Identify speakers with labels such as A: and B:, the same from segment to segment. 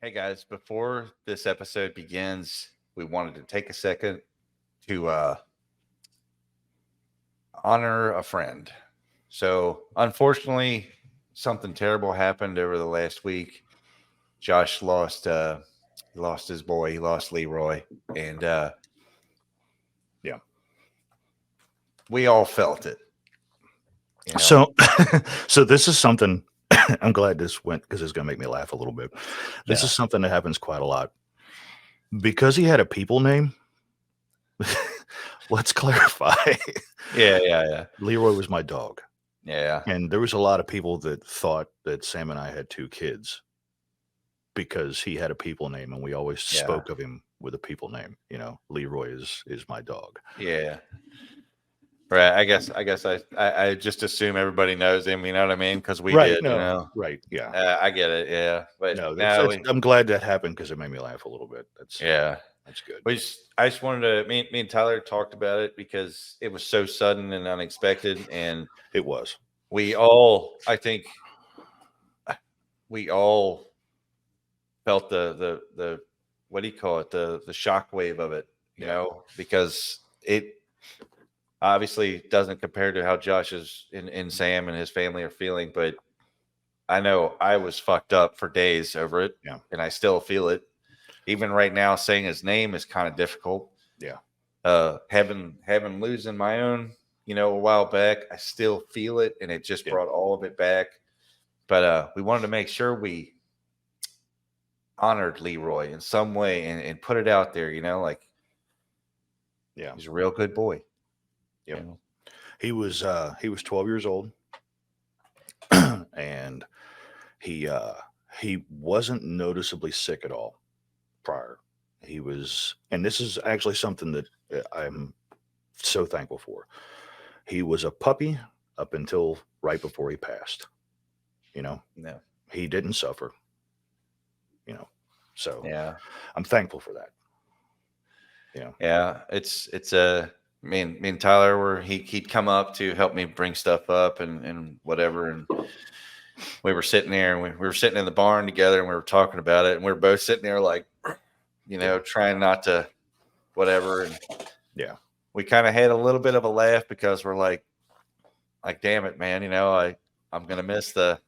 A: Hey guys, before this episode begins, we wanted to take a second to honor a friend. So, unfortunately, something terrible happened over the last week. Josh lost his boy, he lost Leroy, and
B: Yeah.
A: we all felt it. You know,
B: So, so this is something. I'm glad this went because it's going to make me laugh a little bit. This
A: yeah,
B: is something that happens quite a lot because he had a people name. Let's clarify.
A: yeah,
B: Leroy was my dog,
A: yeah,
B: and there was a lot of people that thought that Sam and I had two kids because he had a people name, and we always
A: yeah,
B: spoke of him with a people name. Leroy is my dog.
A: yeah. Right. I just assume everybody knows him. You know what I mean? Because we
B: Right.
A: did. You
B: No.
A: know,
B: Right. Yeah.
A: I get it. Yeah, but
B: No. That's.
A: now
B: That's.
A: we.
B: I'm glad that happened because it made me laugh a little bit. That's.
A: Yeah.
B: That's good.
A: I just wanted to, me and Tyler talked about it because it was so sudden and unexpected. And
B: It was.
A: I think we all felt what do you call it? The shockwave of it,
B: Yeah.
A: because it obviously doesn't compare to how Josh is in Sam and his family are feeling. But I know I was fucked up for days over it
B: Yeah.
A: and I still feel it. Even right now, saying his name is kind of difficult.
B: Yeah.
A: Having losing my own, a while back, I still feel it, and it just
B: Yeah.
A: brought all of it back. But we wanted to make sure we honored Leroy in some way and put it out there. Like
B: Yeah.
A: he's a real good boy.
B: Yep.
A: You know,
B: He was 12 years old, and he uh, he wasn't noticeably sick at all prior. He was, and this is actually something that I'm so thankful for. He was a puppy up until right before he passed. You know,
A: no,
B: he didn't suffer. You know, so
A: yeah,
B: I'm thankful for that. You know,
A: yeah. It's me and Tyler were he'd come up to help me bring stuff up and whatever, and we were sitting there and we were sitting in the barn together and we were talking about it and we were both sitting there like
B: yeah,
A: trying not to whatever. And
B: yeah,
A: we kind of had a little bit of a laugh because we're like, damn it, man, I'm gonna miss the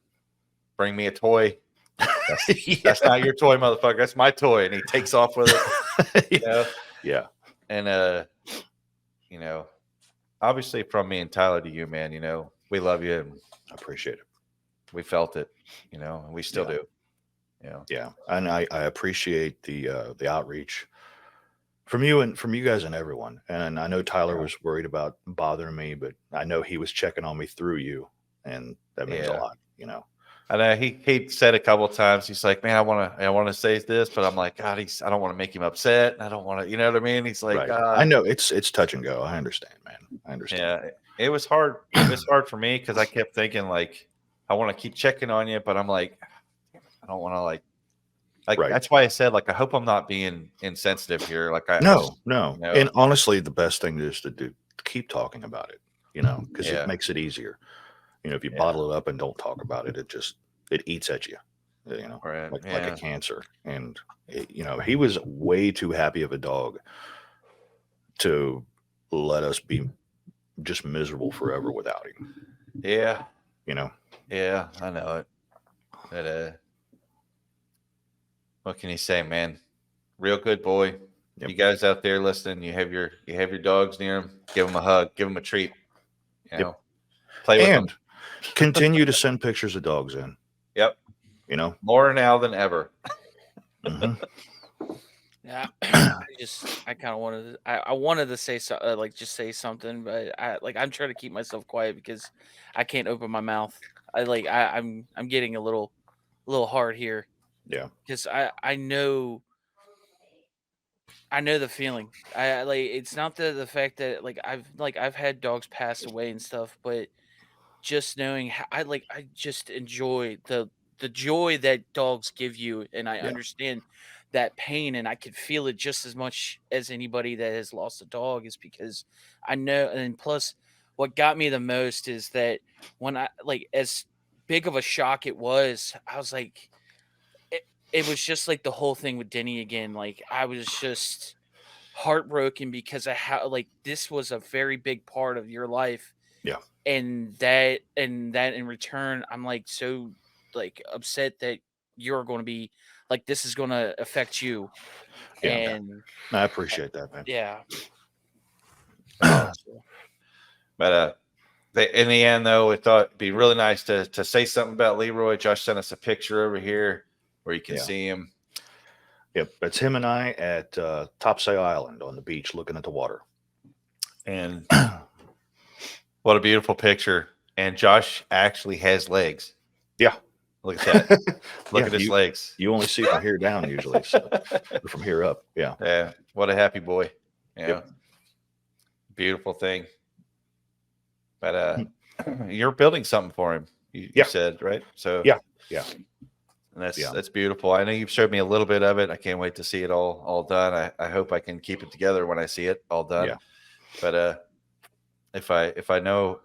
A: bring me a toy. That's
B: yeah,
A: not your toy, motherfucker. That's my toy. And he takes off with it, you know.
B: yeah.
A: And you know, obviously from me and Tyler to you, man, we love you and
B: I appreciate it.
A: we felt it, and we still
B: Yeah,
A: do. You know.
B: yeah, and I appreciate the outreach from you and from you guys and everyone. And I know Tyler
A: Yeah.
B: was worried about bothering me, but I know he was checking on me through you, and that means a
A: Yeah.
B: lot. You know.
A: I know he said a couple of times, he's like, man, I wanna say this, but I'm like, God, I don't want to make him upset. I don't want to, you know what I mean? He's like,
B: Right. I know it's touch and go. I understand, man. I understand.
A: yeah, it was hard. It was hard for me because I kept thinking like I want to keep checking on you, but I'm like, I don't want to like
B: Right.
A: that's why I said like I hope I'm not being insensitive here. Like I
B: No,
A: just
B: no.
A: you know
B: And honestly, the best thing is to do keep talking about it. Because it
A: yeah
B: makes it easier. If you
A: yeah
B: bottle it up and don't talk about it, it eats at you.
A: right
B: Like a
A: yeah
B: cancer. And he was way too happy of a dog to let us be just miserable forever without him.
A: yeah
B: You know.
A: yeah I know it. But what can you say, man? Real good boy.
B: Yep.
A: You guys out there listening, you have your dogs near them. Give them a hug. Give them a treat. You
B: Yep.
A: know, play with them.
B: And continue to send pictures of dogs in.
A: Yep,
B: You know.
A: more now than ever.
B: Hmm.
C: Yeah, I kind of wanted I wanted to say so, like just say something, but I'm trying to keep myself quiet because I can't open my mouth. I'm getting a little hard here
B: Yeah.
C: because I know the feeling. Like it's not the fact that I've had dogs pass away and stuff, but just knowing how I just enjoy the joy that dogs give you, and I
B: Yeah.
C: understand that pain, and I could feel it just as much as anybody that has lost a dog, is because I know. And plus, what got me the most is that when I, as big of a shock it was, I was like, it was just like the whole thing with Denny again. Like I was just heartbroken because of how like this was a very big part of your life.
B: Yeah.
C: And that in return, I'm like so like upset that you're going to be like this is going to affect you.
B: Yeah.
C: And
B: I appreciate that, man.
C: yeah.
A: But in the end, though, we thought it'd be really nice to say something about Leroy. Josh sent us a picture over here where you can see him.
B: Yep, it's him and I at Topsail Island on the beach looking at the water.
A: And what a beautiful picture. And Josh actually has legs.
B: Yeah.
A: Look at that. Look at his legs.
B: You only see from here down usually, so, or from here up. Yeah.
A: Yeah. What a happy boy. Yeah.
B: Yep.
A: Beautiful thing. But you're building something for him. You said, right? So
B: yeah.
A: And that's beautiful. I know you've showed me a little bit of it. I can't wait to see it all done. I hope I can keep it together when I see it all done.
B: Yeah.
A: But if I know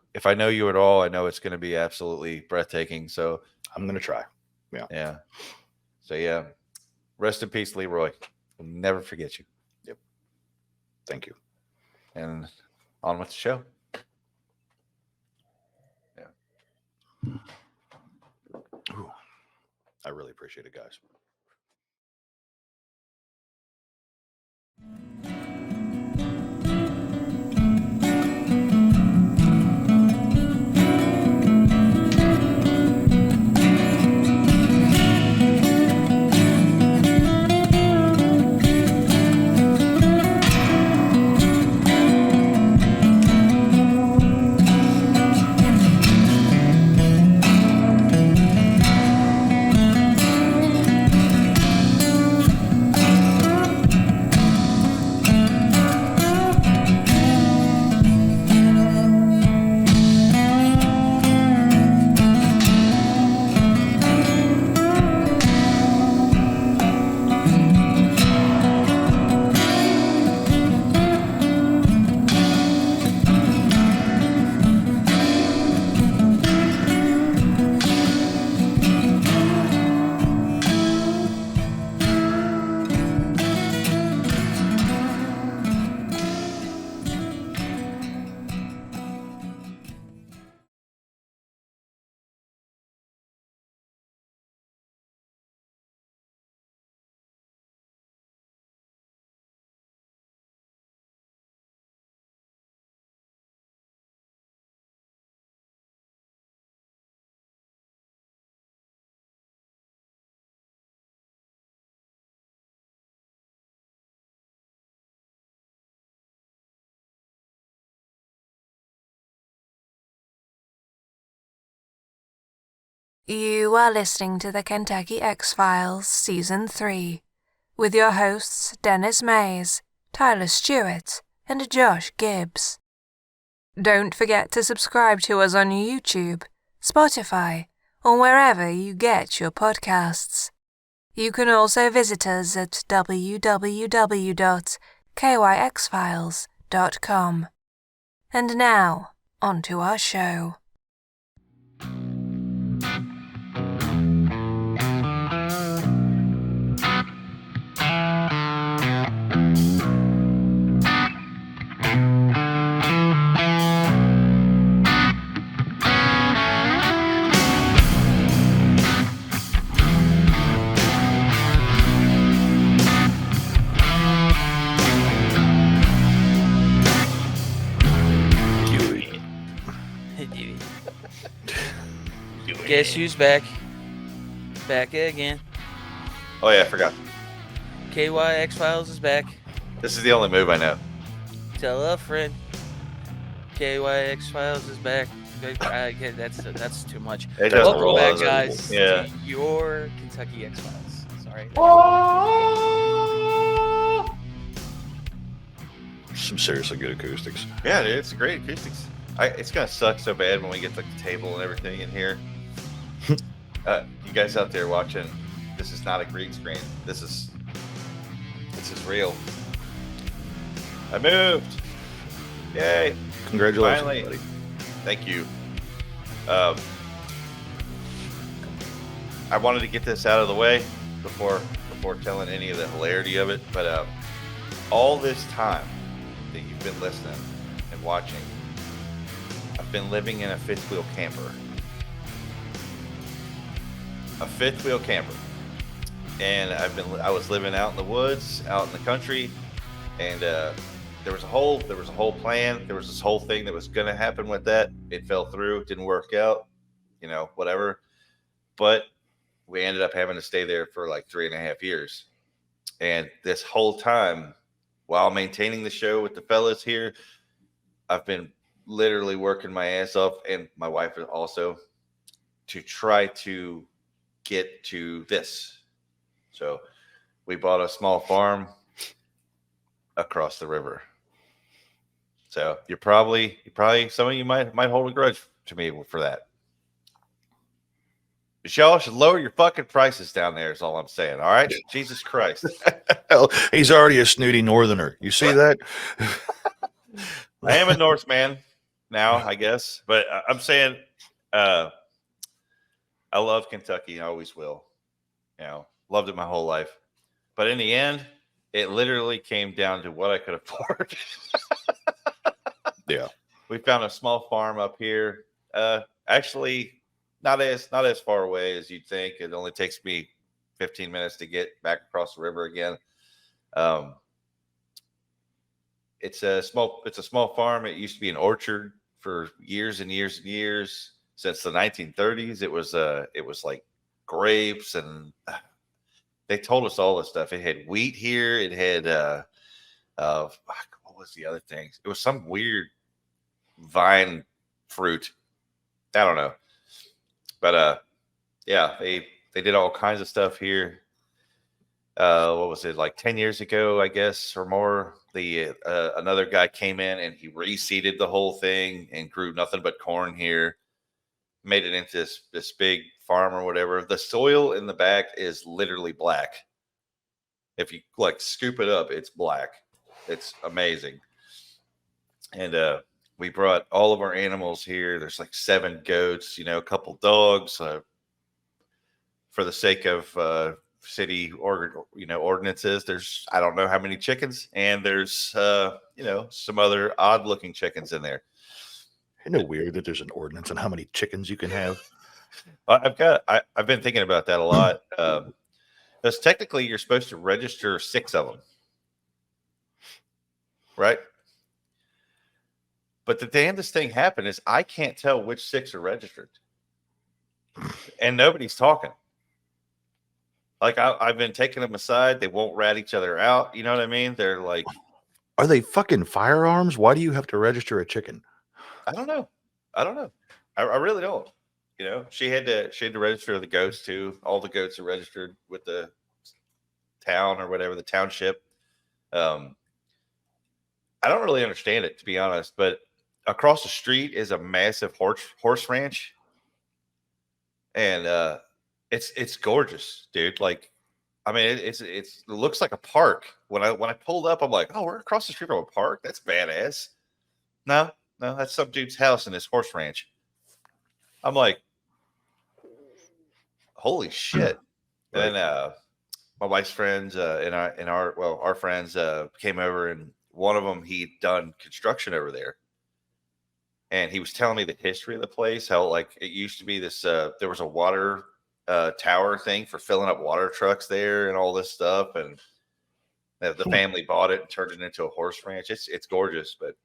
A: you at all, I know it's going to be absolutely breathtaking. So
B: I'm going to try. Yeah.
A: Yeah. So yeah, rest in peace, Leroy. We'll never forget you.
B: Yep. Thank you.
A: And on with the show. Yeah.
B: Ooh. I really appreciate it, guys.
D: You are listening to the Kentucky X-Files Season 3 with your hosts Dennis Mays, Tyler Stewart, and Josh Gibbs. Don't forget to subscribe to us on YouTube, Spotify, or wherever you get your podcasts. You can also visit us at www.kyxfiles.com. And now, on to our show.
C: Guess who's back? Back again.
A: Oh yeah, I forgot.
C: KY X-Files is back.
A: This is the only move I know.
C: Tell a friend. KY X-Files is back. That's too much.
A: It doesn't
C: Welcome
A: roll
C: back,
A: as a-
C: guys,
A: Yeah.
C: to your Kentucky X-Files. Sorry.
B: Some seriously good acoustics.
A: Yeah, dude, it's great acoustics. It's gonna suck so bad when we get the table and everything in here. You guys out there watching, this is not a green screen. This is real. I moved. Yay!
B: Congratulations,
A: Finally.
B: buddy.
A: Thank you. I wanted to get this out of the way before telling any of the hilarity of it, but all this time that you've been listening and watching, I've been living in a fifth wheel camper. A fifth wheel camper. And I was living out in the woods, out in the country, and there was a whole plan. There was this whole thing that was going to happen with that. It fell through. It didn't work out, whatever. But we ended up having to stay there for like 3.5 years. And this whole time, while maintaining the show with the fellas here, I've been literally working my ass off, and my wife also, to try to get to this. So we bought a small farm across the river. So you probably some of you might hold a grudge to me for that. But y'all should lower your fucking prices down there is all I'm saying. All right. Jesus Christ.
B: Hell, he's already a snooty northerner. You see that?
A: I am a Northman now, I guess. But I'm saying I love Kentucky. I always will. Loved it my whole life. But in the end, it literally came down to what I could afford.
B: Yeah.
A: We found a small farm up here. Actually, not as far away as you'd think. It only takes me 15 minutes to get back across the river again. It's a small farm. It used to be an orchard for years and years and years. Since the 1930s, it was like grapes, and they told us all this stuff. It had wheat here. It had what was the other thing? It was some weird vine fruit. I don't know. But yeah, they did all kinds of stuff here. What was it, like 10 years ago, I guess, or more? The another guy came in and he reseeded the whole thing and grew nothing but corn here. Made it into this big farm or whatever. The soil in the back is literally black. If you like scoop it up, it's black. It's amazing. And we brought all of our animals here. There's like 7 goats, a couple dogs, for the sake of city ordinances. There's, I don't know how many chickens, and there's some other odd looking chickens in there.
B: Isn't it weird that there's an ordinance on how many chickens you can have?
A: I've been thinking about that a lot. Because technically you're supposed to register 6 of them, right? But the damnedest thing happened is I can't tell which 6 are registered, and nobody's talking. Like I've been taking them aside. They won't rat each other out. You know what I mean? They're like,
B: are they fucking firearms? Why do you have to register a chicken?
A: I don't know. I really don't. She had to register the goats too. All the goats are registered with the town or whatever, the township. I don't really understand it, to be honest, but across the street is a massive horse ranch. And it's gorgeous, dude. Like, I mean, it looks like a park. When I pulled up, I'm like, oh, we're across the street from a park. That's badass. No, that's some dude's house in his horse ranch. I'm like, holy shit.
B: Right.
A: And then my wife's friends our friends came over, and one of them, he'd done construction over there. And he was telling me the history of the place, how like it used to be this, there was a water tower thing for filling up water trucks there and all this stuff. And the family bought it and turned it into a horse ranch. It's gorgeous. But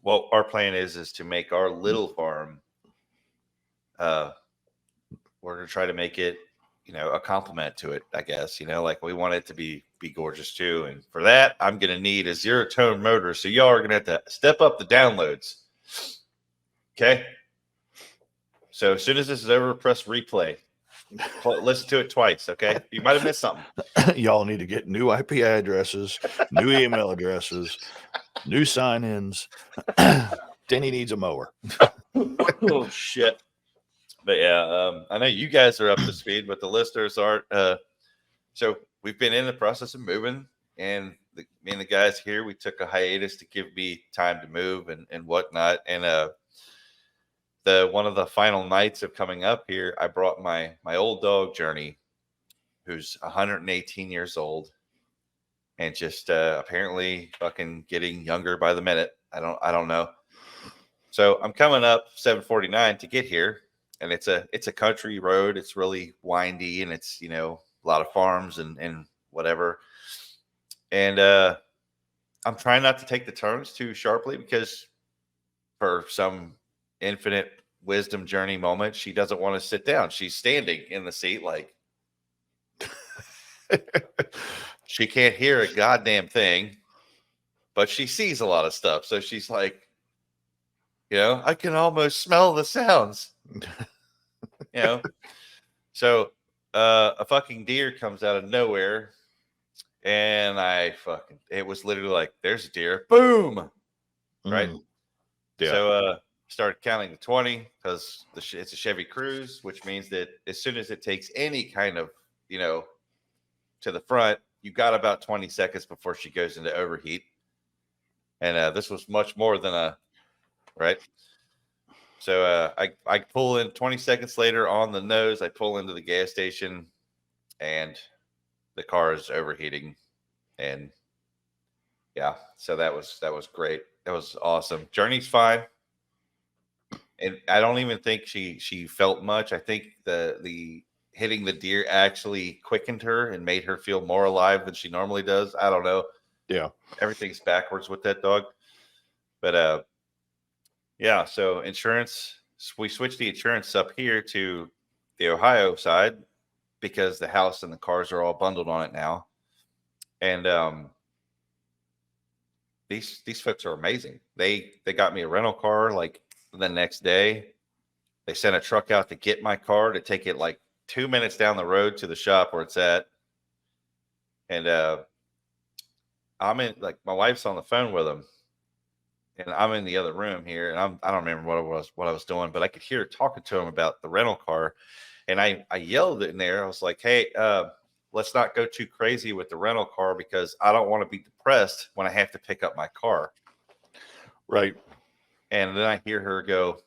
A: what our plan is to make our little farm, we're going to try to make it, a compliment to it, I guess. Like we want it to be gorgeous too. And for that, I'm going to need a 0-tone motor. So y'all are going to have to step up the downloads. Okay. So as soon as this is over, press replay. Listen to it twice. Okay. You might have missed something.
B: Y'all need to get new IP addresses, new email addresses, new sign-ins. Denny needs a mower.
A: Oh shit. But yeah, I know you guys are up to speed, but the listeners aren't. So we've been in the process of moving, and me and the guys here, we took a hiatus to give me time to move and whatnot. And one of the final nights of coming up here, I brought my old dog Journey, who's 118 years old and just apparently fucking getting younger by the minute. I don't know. So I'm coming up 749 to get here, and it's a country road. It's really windy, and it's a lot of farms and whatever. And I'm trying not to take the turns too sharply because for some infinite wisdom journey moment, she doesn't want to sit down. She's standing in the seat like she can't hear a goddamn thing, but she sees a lot of stuff. So she's like, I can almost smell the sounds. So a fucking deer comes out of nowhere, and it was literally like, there's a deer, boom, right?
B: Yeah.
A: So started counting to 20 because it's a Chevy Cruise, which means that as soon as it takes any kind of to the front, you got about 20 seconds before she goes into overheat. And this was much more than right. So I pull in 20 seconds later on the nose. I pull into the gas station, and the car is overheating. And yeah, so that was great. That was awesome. Journey's fine, and I don't even think she felt much. I think the hitting the deer actually quickened her and made her feel more alive than she normally does. I don't know.
B: Yeah.
A: Everything's backwards with that dog. But yeah, so insurance, we switched the insurance up here to the Ohio side because the house and the cars are all bundled on it now. And these folks are amazing. They got me a rental car like the next day. They sent a truck out to get my car to take it like 2 minutes down the road to the shop where it's at. And I'm in, like, my wife's on the phone with them, and I'm in the other room here, and I don't remember what I was doing, but I could hear her talking to him about the rental car. And I yelled in there. I was like, hey, let's not go too crazy with the rental car because I don't want to be depressed when I have to pick up my car.
B: Right.
A: And then I hear her go,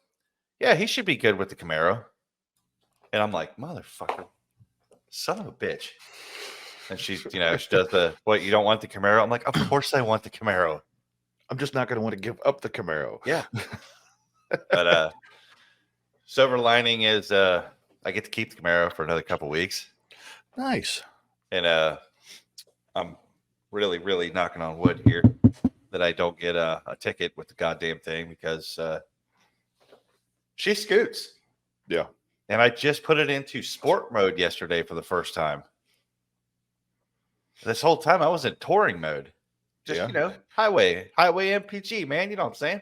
A: yeah, he should be good with the Camaro. And I'm like, motherfucker, son of a bitch. And she does what, you don't want the Camaro? I'm like, of course I want the Camaro.
B: I'm just not going to want to give up the Camaro.
A: Yeah. But silver lining is I get to keep the Camaro for another couple weeks.
B: Nice.
A: And I'm really, really knocking on wood here that I don't get a ticket with the goddamn thing because she scoots.
B: Yeah.
A: And I just put it into sport mode yesterday for the first time. This whole time I was in touring mode. Just, highway MPG, man. You know what I'm saying?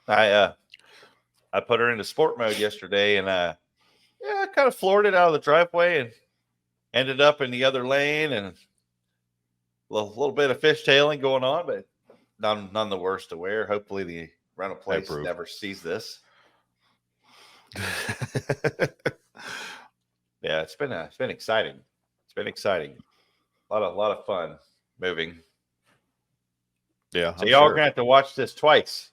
A: I put her into sport mode yesterday, and I kind of floored it out of the driveway and ended up in the other lane, and a little bit of fishtailing going on, but none the worse to wear. Hopefully the rental place never sees this. Yeah, it's been exciting. It's been exciting. A lot of fun moving.
B: Yeah.
A: So y'all are gonna have to watch this twice.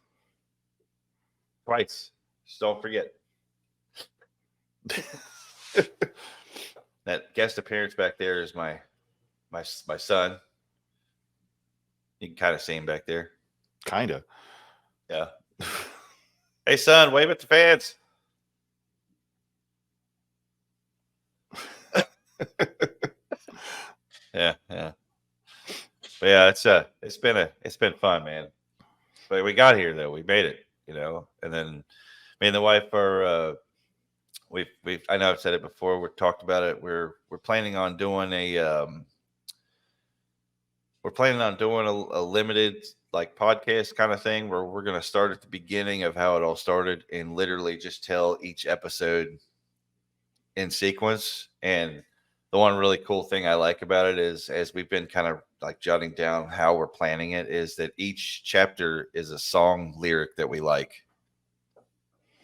A: Just don't forget. That guest appearance back there is my son. You can kind of see him back there.
B: Kind of.
A: Yeah. Hey, son, wave at the fans. Yeah. But yeah, it's been fun, man. But we got here though. We made it, and then me and the wife are we've I know I've said it before, we've talked about it. We're planning on doing a limited like podcast kind of thing where we're going to start at the beginning of how it all started and literally just tell each episode in sequence. And the one really cool thing I like about it is, as we've been kind of like jotting down how we're planning it, is that each chapter is a song lyric that we like.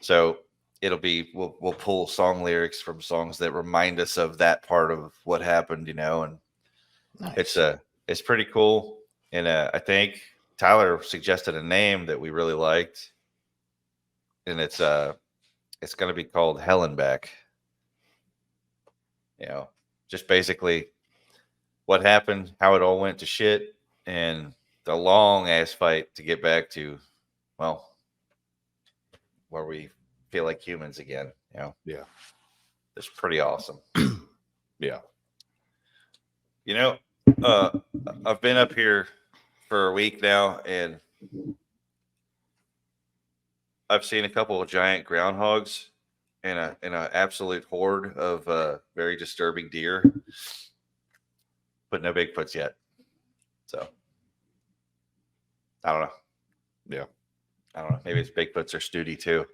A: So it'll be, we'll pull song lyrics from songs that remind us of that part of what happened, and
B: Nice.
A: it's pretty cool. And I think Tyler suggested a name that we really liked, and it's going to be called Hell and Back. just basically what happened, how it all went to shit, and the long ass fight to get back to, well, where we feel like humans again.
B: Yeah.
A: It's pretty awesome.
B: Yeah.
A: I've been up here for a week now, and I've seen a couple of giant groundhogs and an absolute horde of very disturbing deer, but no Bigfoots yet. So I don't know.
B: Yeah.
A: I don't know. Maybe it's Bigfoots or Studi too.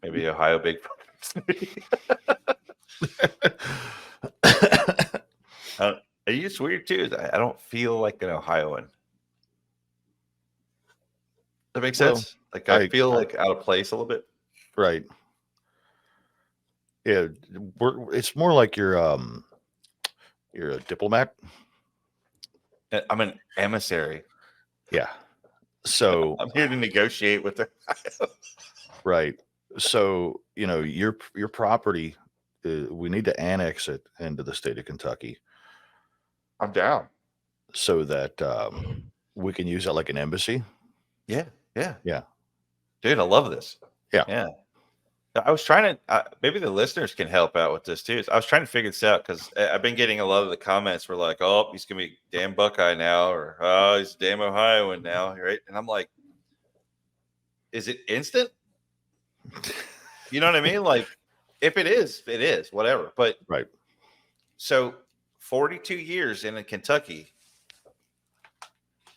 A: Maybe Ohio Bigfoot. It's weird too. I don't feel like an Ohioan. That makes
B: Well,
A: sense. Like I feel like out of place a little bit.
B: Right. Yeah. It's more like you're a diplomat.
A: I'm an emissary.
B: Yeah. So
A: I'm here to negotiate with her.
B: right. So your property, we need to annex it into the state of Kentucky
A: I'm down.
B: so that we can use it like an embassy.
A: Yeah. Yeah.
B: Yeah.
A: Dude, I love this.
B: Yeah.
A: Yeah. I was trying to, maybe the listeners can help out with this too. I was trying to figure this out because I've been getting a lot of the comments were like, oh, he's going to be damn Buckeye now, or oh, he's damn Ohioan now. Right. And I'm like, is it instant? You know what I mean? Like, if it is, whatever. But
B: right.
A: So 42 years in Kentucky,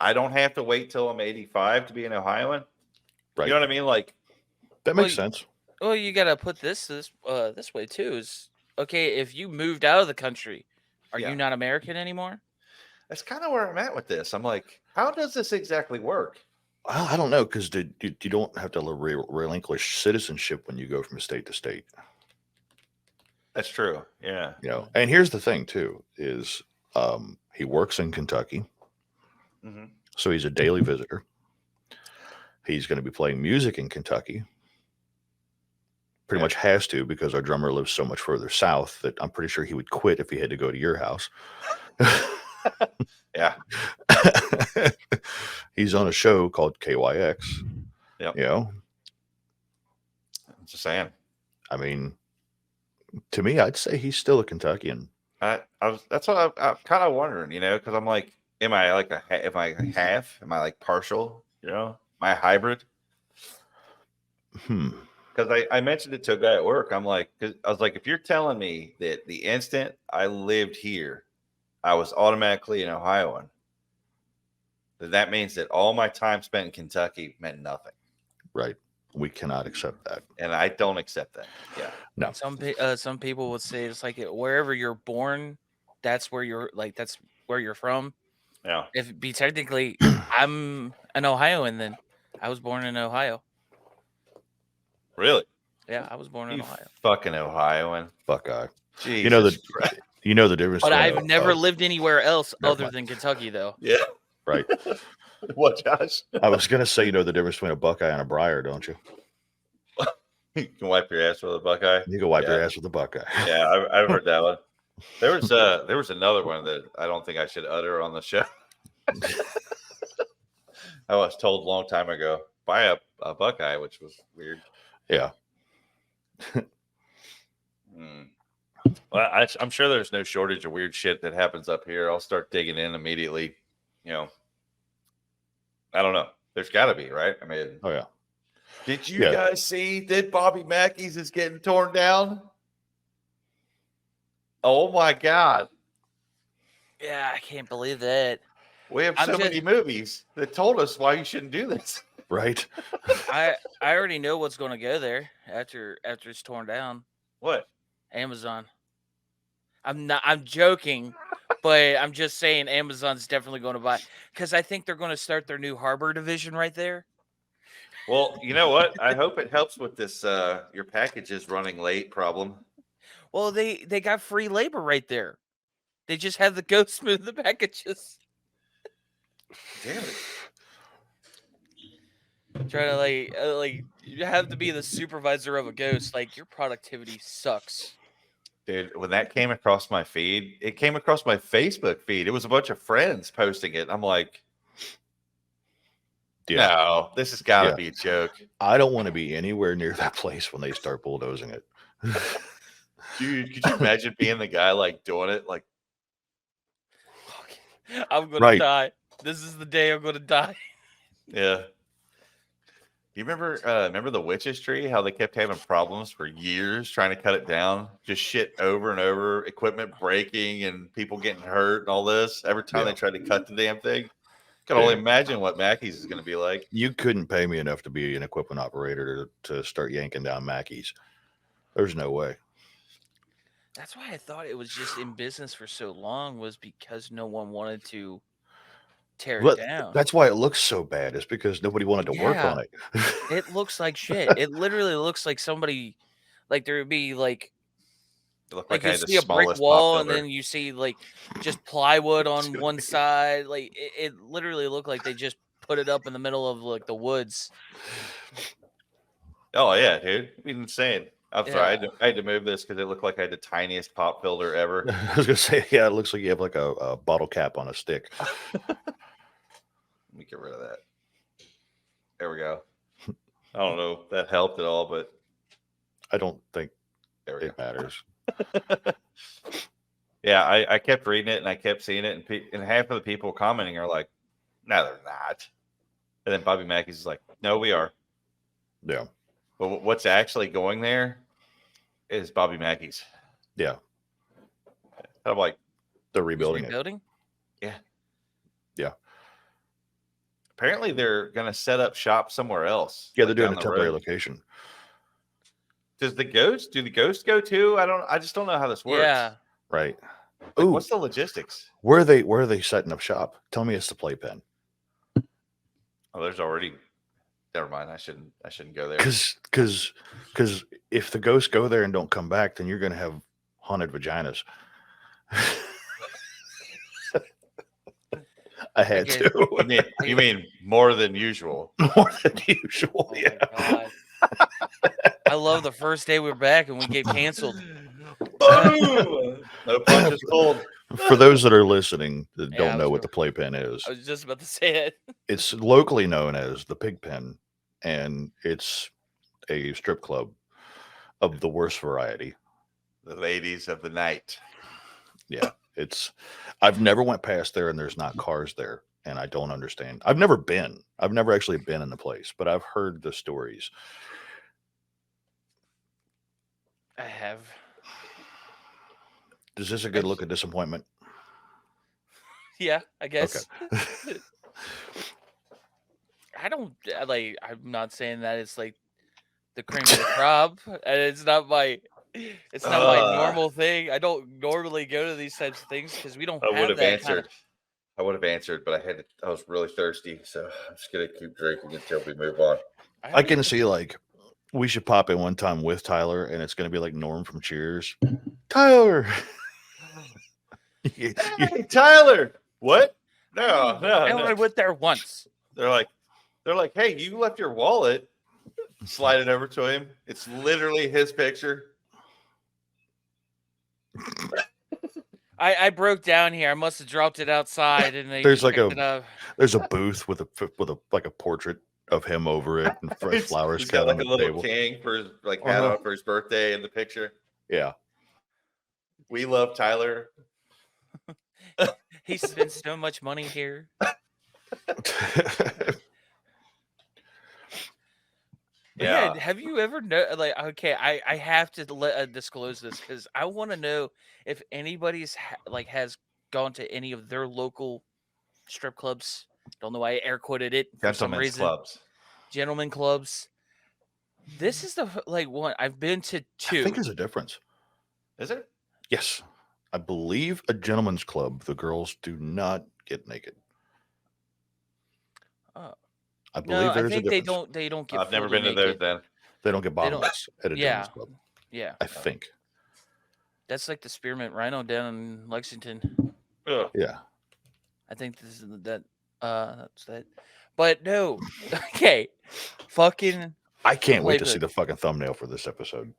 A: I don't have to wait till I'm 85 to be an Ohioan.
B: Right.
A: You know what I mean? Like,
B: that makes sense.
C: Well, you gotta put this way too. Is okay if you moved out of the country, are you not American anymore?
A: That's kind of where I'm at with this. I'm like, how does this exactly work?
B: Well, I don't know, because you don't have to relinquish citizenship when you go from state to state.
A: That's true. Yeah.
B: And here's the thing too: is he works in Kentucky, so he's a daily visitor. He's going to be playing music in Kentucky. Pretty much has to, because our drummer lives so much further south that I'm pretty sure he would quit if he had to go to your house.
A: Yeah.
B: He's on a show called KYX.
A: Yep.
B: I'm
A: just saying.
B: I mean, to me, I'd say he's still a Kentuckian.
A: That's what I'm kind of wondering, because I'm like, am I like am I half? Am I like partial? Am I a hybrid? Because I mentioned it to a guy at work. I'm like, because I was like, if you're telling me that the instant I lived here, I was automatically an Ohioan, then that means that all my time spent in Kentucky meant nothing.
B: Right. We cannot accept that.
A: And I don't accept that. Yeah.
B: No.
C: Some people would say it's like wherever you're born, that's where you're from.
A: Yeah.
C: If it be technically, I'm an Ohioan, then I was born in Ohio.
A: Really?
C: Yeah, I was born in Ohio.
A: Fucking Ohioan.
B: Buckeye.
A: Jesus
B: you know the difference.
C: But I've never lived anywhere else other than Kentucky, though.
A: Yeah.
B: Right.
A: What, Josh?
B: I was going to say, the difference between a Buckeye and a Briar, don't you?
A: You can wipe your ass with a Buckeye.
B: You can wipe your ass with a Buckeye.
A: Yeah, I've heard that one. There was another one that I don't think I should utter on the show. I was told a long time ago by a Buckeye, which was weird.
B: Yeah.
A: Well, I'm sure there's no shortage of weird shit that happens up here. I'll start digging in immediately. I don't know. There's got to be, right? I mean,
B: oh yeah.
A: Did you guys see that Bobby Mackey's is getting torn down? Oh my God.
C: Yeah, I can't believe that.
A: We have so many movies that told us why you shouldn't do this.
B: Right.
C: I already know what's going to go there after it's torn down.
A: What?
C: Amazon. I'm joking, but I'm just saying Amazon's definitely going to buy, because I think they're going to start their new harbor division right there.
A: Well, you know what? I hope it helps with this your package is running late problem.
C: Well, they got free labor right there. They just have to go smooth the packages.
A: Damn it.
C: Trying to like you have to be the supervisor of a ghost. Like, your productivity sucks.
A: Dude, when that came across my feed, it came across my Facebook feed. It was a bunch of friends posting it. I'm like,
B: Yeah.
A: no, this has got to
B: Yeah.
A: be a joke.
B: I don't want to be anywhere near that place when they start bulldozing it.
A: Dude, could you imagine being the guy like doing it? Like,
C: I'm gonna
B: Right.
C: die. This is the day I'm gonna die.
A: yeah. Do you remember the witch's tree? How they kept having problems for years trying to cut it down? Just shit over and over, equipment breaking and people getting hurt and all this. Every time
B: Yeah.
A: they tried to cut the damn thing. Can only
B: Dude.
A: imagine what Mackey's is going to be like.
B: You couldn't pay me enough to be an equipment operator to start yanking down Mackeys. There's no way.
C: That's why I thought it was just in business for so long, was because no one wanted to tear
B: But
C: it down.
B: that's why it looks so bad. It's because nobody wanted to work on it.
C: It looks like shit. It literally looks like somebody, like there would be like
A: It looked
C: like
A: like I
C: you
A: had the
C: see a brick
A: smallest
C: wall
A: pop
C: and
A: filter.
C: then you see like just plywood on one side. Like it literally looked like they just put it up in the middle of like the woods.
A: Oh yeah, dude. It'd be insane. I'm sorry.
C: Yeah.
A: I had to move this because it looked like I had the tiniest pop filter ever.
B: I was gonna say, yeah, it looks like you have like a bottle cap on a stick.
A: Let me get rid of that. There we go. I don't know if that helped at all, but
B: I don't think
A: there we
B: it matters.
A: go. Yeah, I kept reading it and I kept seeing it, and half of the people commenting are like, "No, they're not." And then Bobby Mackey's is like, "No, we are."
B: Yeah.
A: But what's actually going there is Bobby Mackey's.
B: Yeah.
A: I'm like,
B: They're
C: Who's
B: rebuilding it.
C: rebuilding?
B: Yeah.
A: apparently they're going to set up shop somewhere else.
B: Yeah,
A: like
B: they're doing
A: down
B: a
A: the
B: temporary
A: road.
B: location.
A: Do the ghosts go too? I just don't know how this works.
C: Yeah.
B: Right.
A: Like,
B: Ooh,
A: what's the logistics?
B: where are they setting up shop? Tell me it's the playpen.
A: Oh, there's already. Never mind. I shouldn't go there.
B: Because if the ghosts go there and don't come back, then you're gonna have haunted vaginas. I had
C: get-
B: to.
A: You mean more than usual?
B: More than usual.
C: Oh
B: Yeah.
C: my God. I love the first day we were back and we get canceled.
A: Boom! No punches pulled.
B: For those that are listening that
C: Yeah, I
B: don't
C: was
B: know what
C: gonna-
B: the playpen is,
C: I was just about to say it.
B: it's locally known as the Pig Pen, and it's a strip club of the worst variety.
A: The ladies of the night.
B: Yeah, I've never went past there, and there's not cars there, and I don't understand. I've never actually been in the place, but I've heard the stories.
C: I have.
B: Is this a good look of disappointment?
C: Yeah, I guess.
B: Okay.
C: I'm not saying that it's like the cream of the crop, and it's not my normal thing. I don't normally go to these types of things because we don't
A: I would
C: have
A: have
C: that
A: answered. I would have answered, but I was really thirsty, so I'm just gonna keep drinking until we move on.
B: I can see like we should pop in one time with Tyler, and it's going to be like Norm from Cheers. Tyler.
A: Hey, Tyler, what? No,
C: I only
A: no.
C: went there once.
A: They're like, hey, you left your wallet. Slide it over to him. It's literally his picture.
C: I broke down here. I must have dropped it outside, and they
B: There's like
C: picked it up.
B: There's a booth with a like a portrait of him over it, and fresh flowers
A: He's got
B: cut on
A: like a
B: the
A: little
B: table.
A: king for his hat
B: Uh-huh.
A: on for his birthday in the picture.
B: Yeah.
A: We love Tyler.
C: He spent so much money here.
A: Yeah.
C: Have you ever like? Okay, I have to disclose this because I want to know if anybody's has gone to any of their local strip clubs. Don't know why I air quoted it for some
A: Gentlemen's
C: reason.
A: clubs.
C: Gentlemen clubs. This is the one I've been to two.
B: I think there's a difference.
A: Is it?
B: Yes. I believe a gentleman's club, the girls do not get naked.
C: Oh.
B: I believe
C: No, I
B: there's a
C: think
B: difference.
C: they don't get.
A: I've never
C: fully
A: been to those
C: naked.
A: then.
B: They don't get
C: They don't-
B: bottoms at a
C: yeah.
B: gentleman's club.
C: Yeah,
B: I think.
C: that's like the Spearmint Rhino down in Lexington.
A: Ugh.
B: Yeah.
C: I think this is that's that. But no, okay, fucking.
B: I can't wait to
C: Playbook.
B: see the fucking thumbnail for this episode.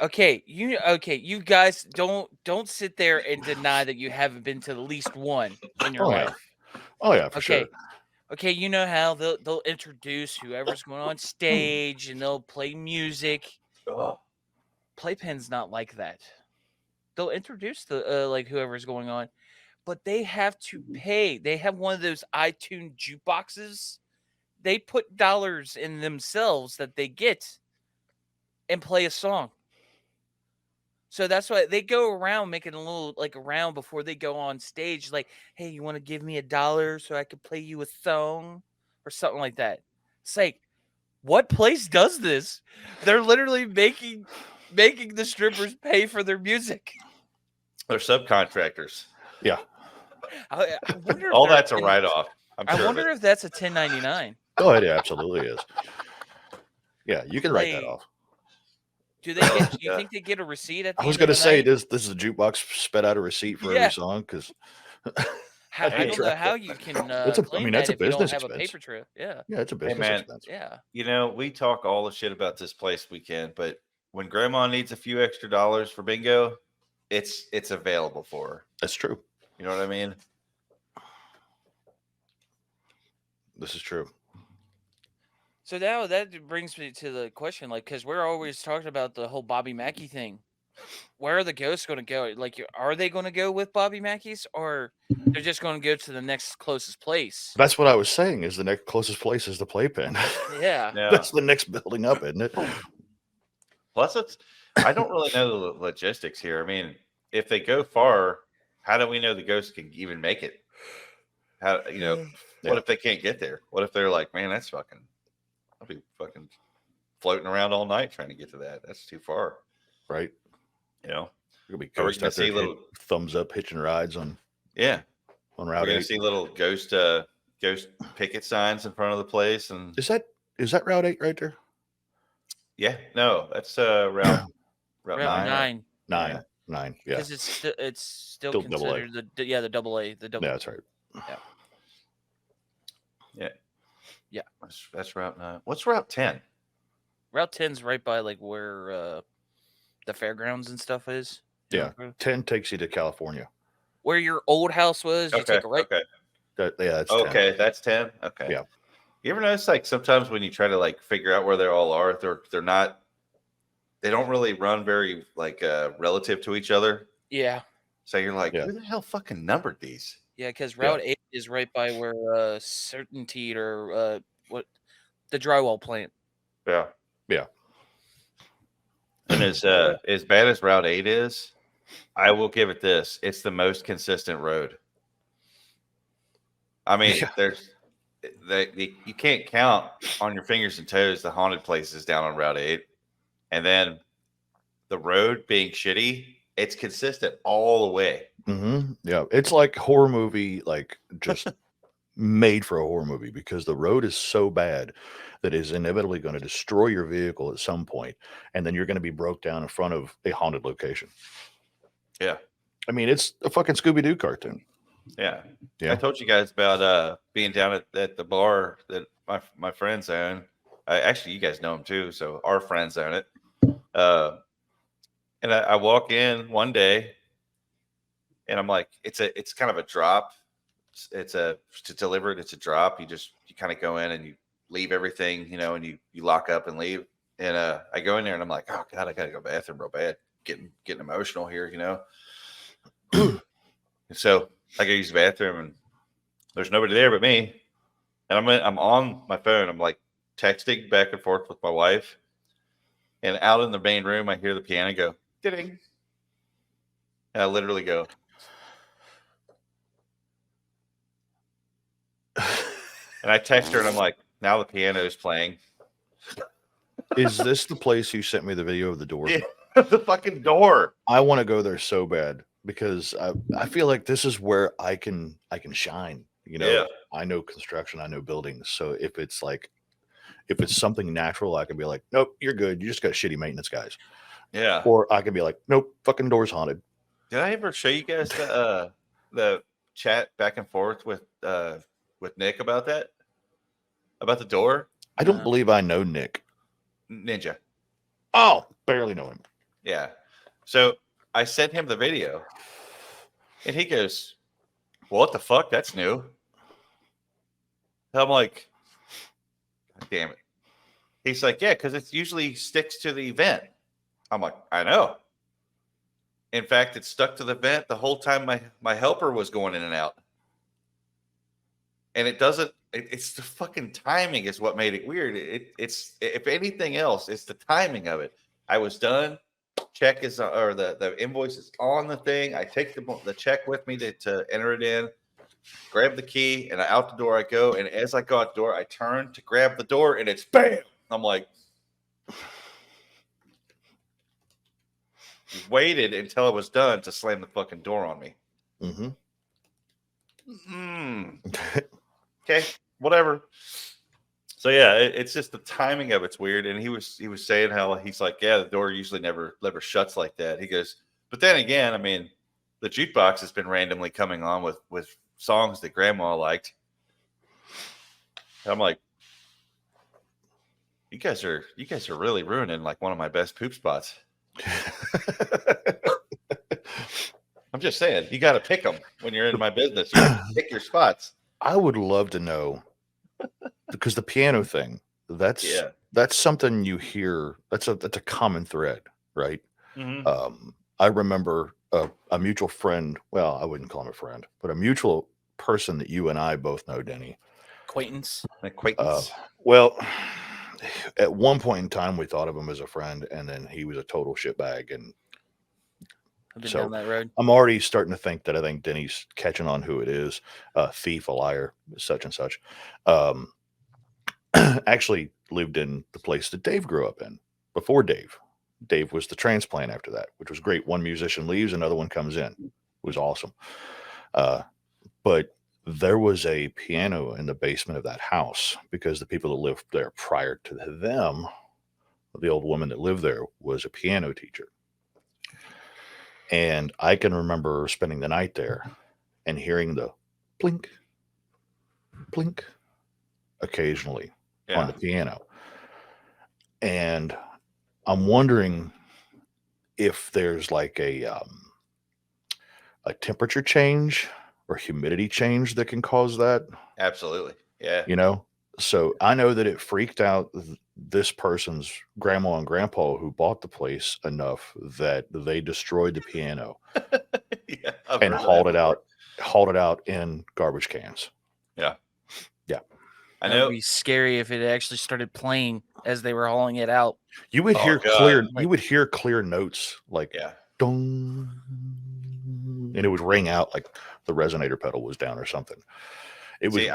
C: Okay, you guys don't sit there and deny that you haven't been to at least one in your
B: Oh yeah.
C: life.
B: Oh yeah, for
C: Okay.
B: sure.
C: Okay, you know how they'll introduce whoever's going on stage and they'll play music.
A: Oh,
C: Playpen's not like that. They'll introduce the like whoever's going on, but they have to pay. They have one of those iTunes jukeboxes. They put dollars in themselves that they get and play a song. So that's why they go around making a little like around before they go on stage, like, hey, you want to give me $1 so I could play you a song or something like that. It's like, what place does this? They're literally making the strippers pay for their music.
A: they're subcontractors.
B: Yeah.
C: I wonder if
A: All
C: they're
A: that's a write-off. I'm
C: I
A: sure of
C: wonder
A: it.
C: if that's a 1099.
B: Oh, it absolutely is. Yeah, you can write that
C: Like,
B: off.
C: do they get? Do you
A: Yeah.
C: think they get a receipt at the
B: I was
C: end of
B: gonna
C: the
B: say
C: night?
B: this is a jukebox sped out a receipt for
C: Yeah.
B: every song because
C: I
A: Hey,
C: don't know how you can
B: That's a- I
C: claim
B: mean,
C: that
B: that's a
C: if you don't
B: business
C: have a
B: expense.
C: paper trail. Yeah,
B: yeah, it's a business
A: man.
B: expense.
C: yeah.
A: You know, we talk all the shit about this place we can, but when grandma needs a few extra dollars for bingo, it's available for her.
B: That's true.
A: You know what I mean?
B: This is true.
C: So now that brings me to the question, like, because we're always talking about the whole Bobby Mackey thing. Where are the ghosts going to go? Like, are they going to go with Bobby Mackey's, or they're just going to go to the next closest place?
B: That's what I was saying. Is the next closest place is the playpen.
C: Yeah.
A: Yeah.
B: That's the next building up, isn't it?
A: Plus, I don't really know the logistics here. I mean, if they go far, how do we know the ghosts can even make it? How what
B: Yeah.
A: if they can't get there? What if they're like, man, that's fucking, I'll be fucking floating around all night trying to get to that. That's too far.
B: Right.
A: You know?
B: There'll be
A: Are we
B: ghosts
A: gonna
B: out there
A: see little?
B: thumbs up hitching rides on
A: Yeah,
B: on
A: we're
B: Route
A: gonna
B: 8.
A: see little ghost picket signs in front of the place, and
B: Is that Route 8 right there?
A: yeah, no, that's route
C: Route
A: 9.
C: 9,
B: 9. Yeah.
C: because it's still
B: Still double A.
C: considered the double A, the double.
B: Yeah, that's right.
A: Yeah, that's route 9. What's route 10?
C: Route 10's right by like where the fairgrounds and stuff is. You
B: Yeah.
C: know,
B: 10 takes you to California.
C: where your old house was. You
A: Okay,
C: take a right.
A: okay,
B: That's 10.
A: okay, that's 10. Okay,
B: Yeah.
A: You ever notice like sometimes when you try to like figure out where they all are, they're not. They don't really run very like relative to each other.
C: Yeah,
A: So you're like,
B: Yeah.
A: who the hell fucking numbered these?
C: yeah, because Route 8 is right by where Certainty or what the drywall plant.
A: Yeah,
B: Yeah.
A: And as bad as Route 8 is, I will give it this: it's the most consistent road. I mean,
B: Yeah.
A: you can't count on your fingers and toes the haunted places down on Route 8, and then the road being shitty. It's consistent all the way.
B: Mm-hmm. Yeah. It's like horror movie, like just made for a horror movie because the road is so bad that is inevitably going to destroy your vehicle at some point, and then you're going to be broke down in front of a haunted location.
A: Yeah.
B: I mean, it's a fucking Scooby-Doo cartoon.
A: Yeah.
B: Yeah.
A: I told you guys about being down at the bar that my friends own. Actually, you guys know them too, so our friends own it. And I walk in one day, and I'm like, it's kind of a drop. It's to deliver it. It's a drop. You kind of go in and you leave everything, and you lock up and leave. And I go in there and I'm like, oh God, I gotta go to the bathroom real bad. Getting emotional here, And so I go use the bathroom and there's nobody there but me. And I'm on my phone. I'm like texting back and forth with my wife. And out in the main room, I hear the piano go, ding. And I literally go, and I text her and I'm like, now the piano is playing.
B: Is this the place you sent me the video of the door?
A: Yeah, the fucking door.
B: I want to go there so bad because I feel like this is where I can shine.
A: Yeah.
B: I know construction, I know buildings. So if it's something natural, I can be like, nope, you're good. You just got shitty maintenance guys.
A: Yeah.
B: Or I can be like, nope, fucking door's haunted.
A: Did I ever show you guys the chat back and forth with Nick about that? About the door?
B: I don't believe I know Nick.
A: Ninja.
B: Oh, barely know him.
A: Yeah. So I sent him the video, and he goes, well, what the fuck? That's new. I'm like, God damn it. He's like, yeah, because it usually sticks to the vent. I'm like, I know. In fact, it stuck to the vent the whole time my helper was going in and out. And it doesn't, it's the fucking timing is what made it weird. It's, if anything else, it's the timing of it. I was done. Check is, or the invoice is on the thing. I take the check with me to enter it in, grab the key, and out the door I go. And as I go out the door, I turn to grab the door, and it's bam. I'm like, waited until it was done to slam the fucking door on me. Okay, whatever. So yeah, it's just the timing of it's weird. And he was saying how he's like, yeah, the door usually never shuts like that. He goes, but then again, I mean, the jukebox has been randomly coming on with songs that Grandma liked. And I'm like, you guys are really ruining like one of my best poop spots. I'm just saying, you got to pick them when you're in my business. You have to pick your spots.
B: I would love to know, because the piano thing, that's something you hear. That's a common thread, right?
A: Mm-hmm.
B: I remember a mutual friend. Well, I wouldn't call him a friend, but a mutual person that you and I both know, Denny.
C: Acquaintance.
B: Well, at one point in time, we thought of him as a friend, and then he was a total shitbag. And
C: I've been
B: so
C: down that road.
B: I'm already starting to think that I think Denny's catching on who it is. Thief, a liar, such and such. Actually lived in the place that Dave grew up in before Dave. Dave was the transplant after that, which was great. One musician leaves, another one comes in. It was awesome. But there was a piano in the basement of that house because the people that lived there prior to them, the old woman that lived there, was a piano teacher. And I can remember spending the night there and hearing the blink, blink occasionally on the piano. And I'm wondering if there's like a temperature change or humidity change that can cause that.
A: Absolutely. Yeah.
B: You know, so I know that it freaked out this person's grandma and grandpa who bought the place enough that they destroyed the piano and hauled it out in garbage cans.
A: Yeah. I
C: That
A: know.
C: would be scary if it actually started playing as they were hauling it out.
B: You would hear clear. You would hear clear notes like dong, and it would ring out like the resonator pedal was down or something. It was.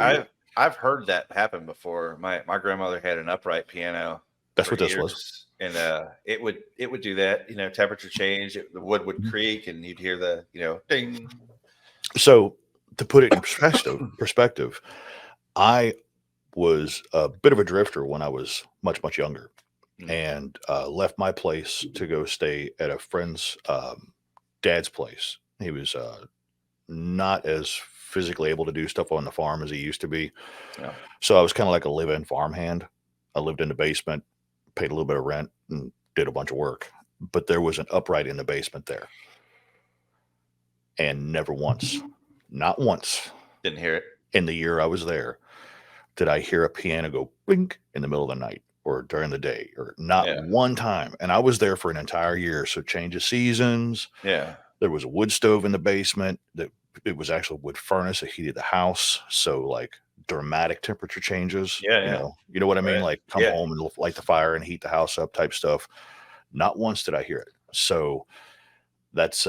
A: I've heard that happen before. My grandmother had an upright piano.
B: That's what this was,
A: and it would do that. You know, temperature change. The wood would creak, and you'd hear the ding.
B: So to put it in perspective, I was a bit of a drifter when I was much younger, and left my place to go stay at a friend's dad's place. He was not as physically able to do stuff on the farm as he used to be.
A: Yeah.
B: So I was kind of like a live-in farmhand. I lived in the basement, paid a little bit of rent, and did a bunch of work. But there was an upright in the basement there. And never once, not once,
A: didn't hear it
B: in the year I was there, did I hear a piano go blink in the middle of the night or during the day, or not one time. And I was there for an entire year. So change of seasons.
A: Yeah.
B: There was a wood stove in the basement. That it was actually a wood furnace that heated the house. So like dramatic temperature changes.
A: Yeah.
B: You know what I mean? Like come home and light the fire and heat the house up type stuff. Not once did I hear it. So that's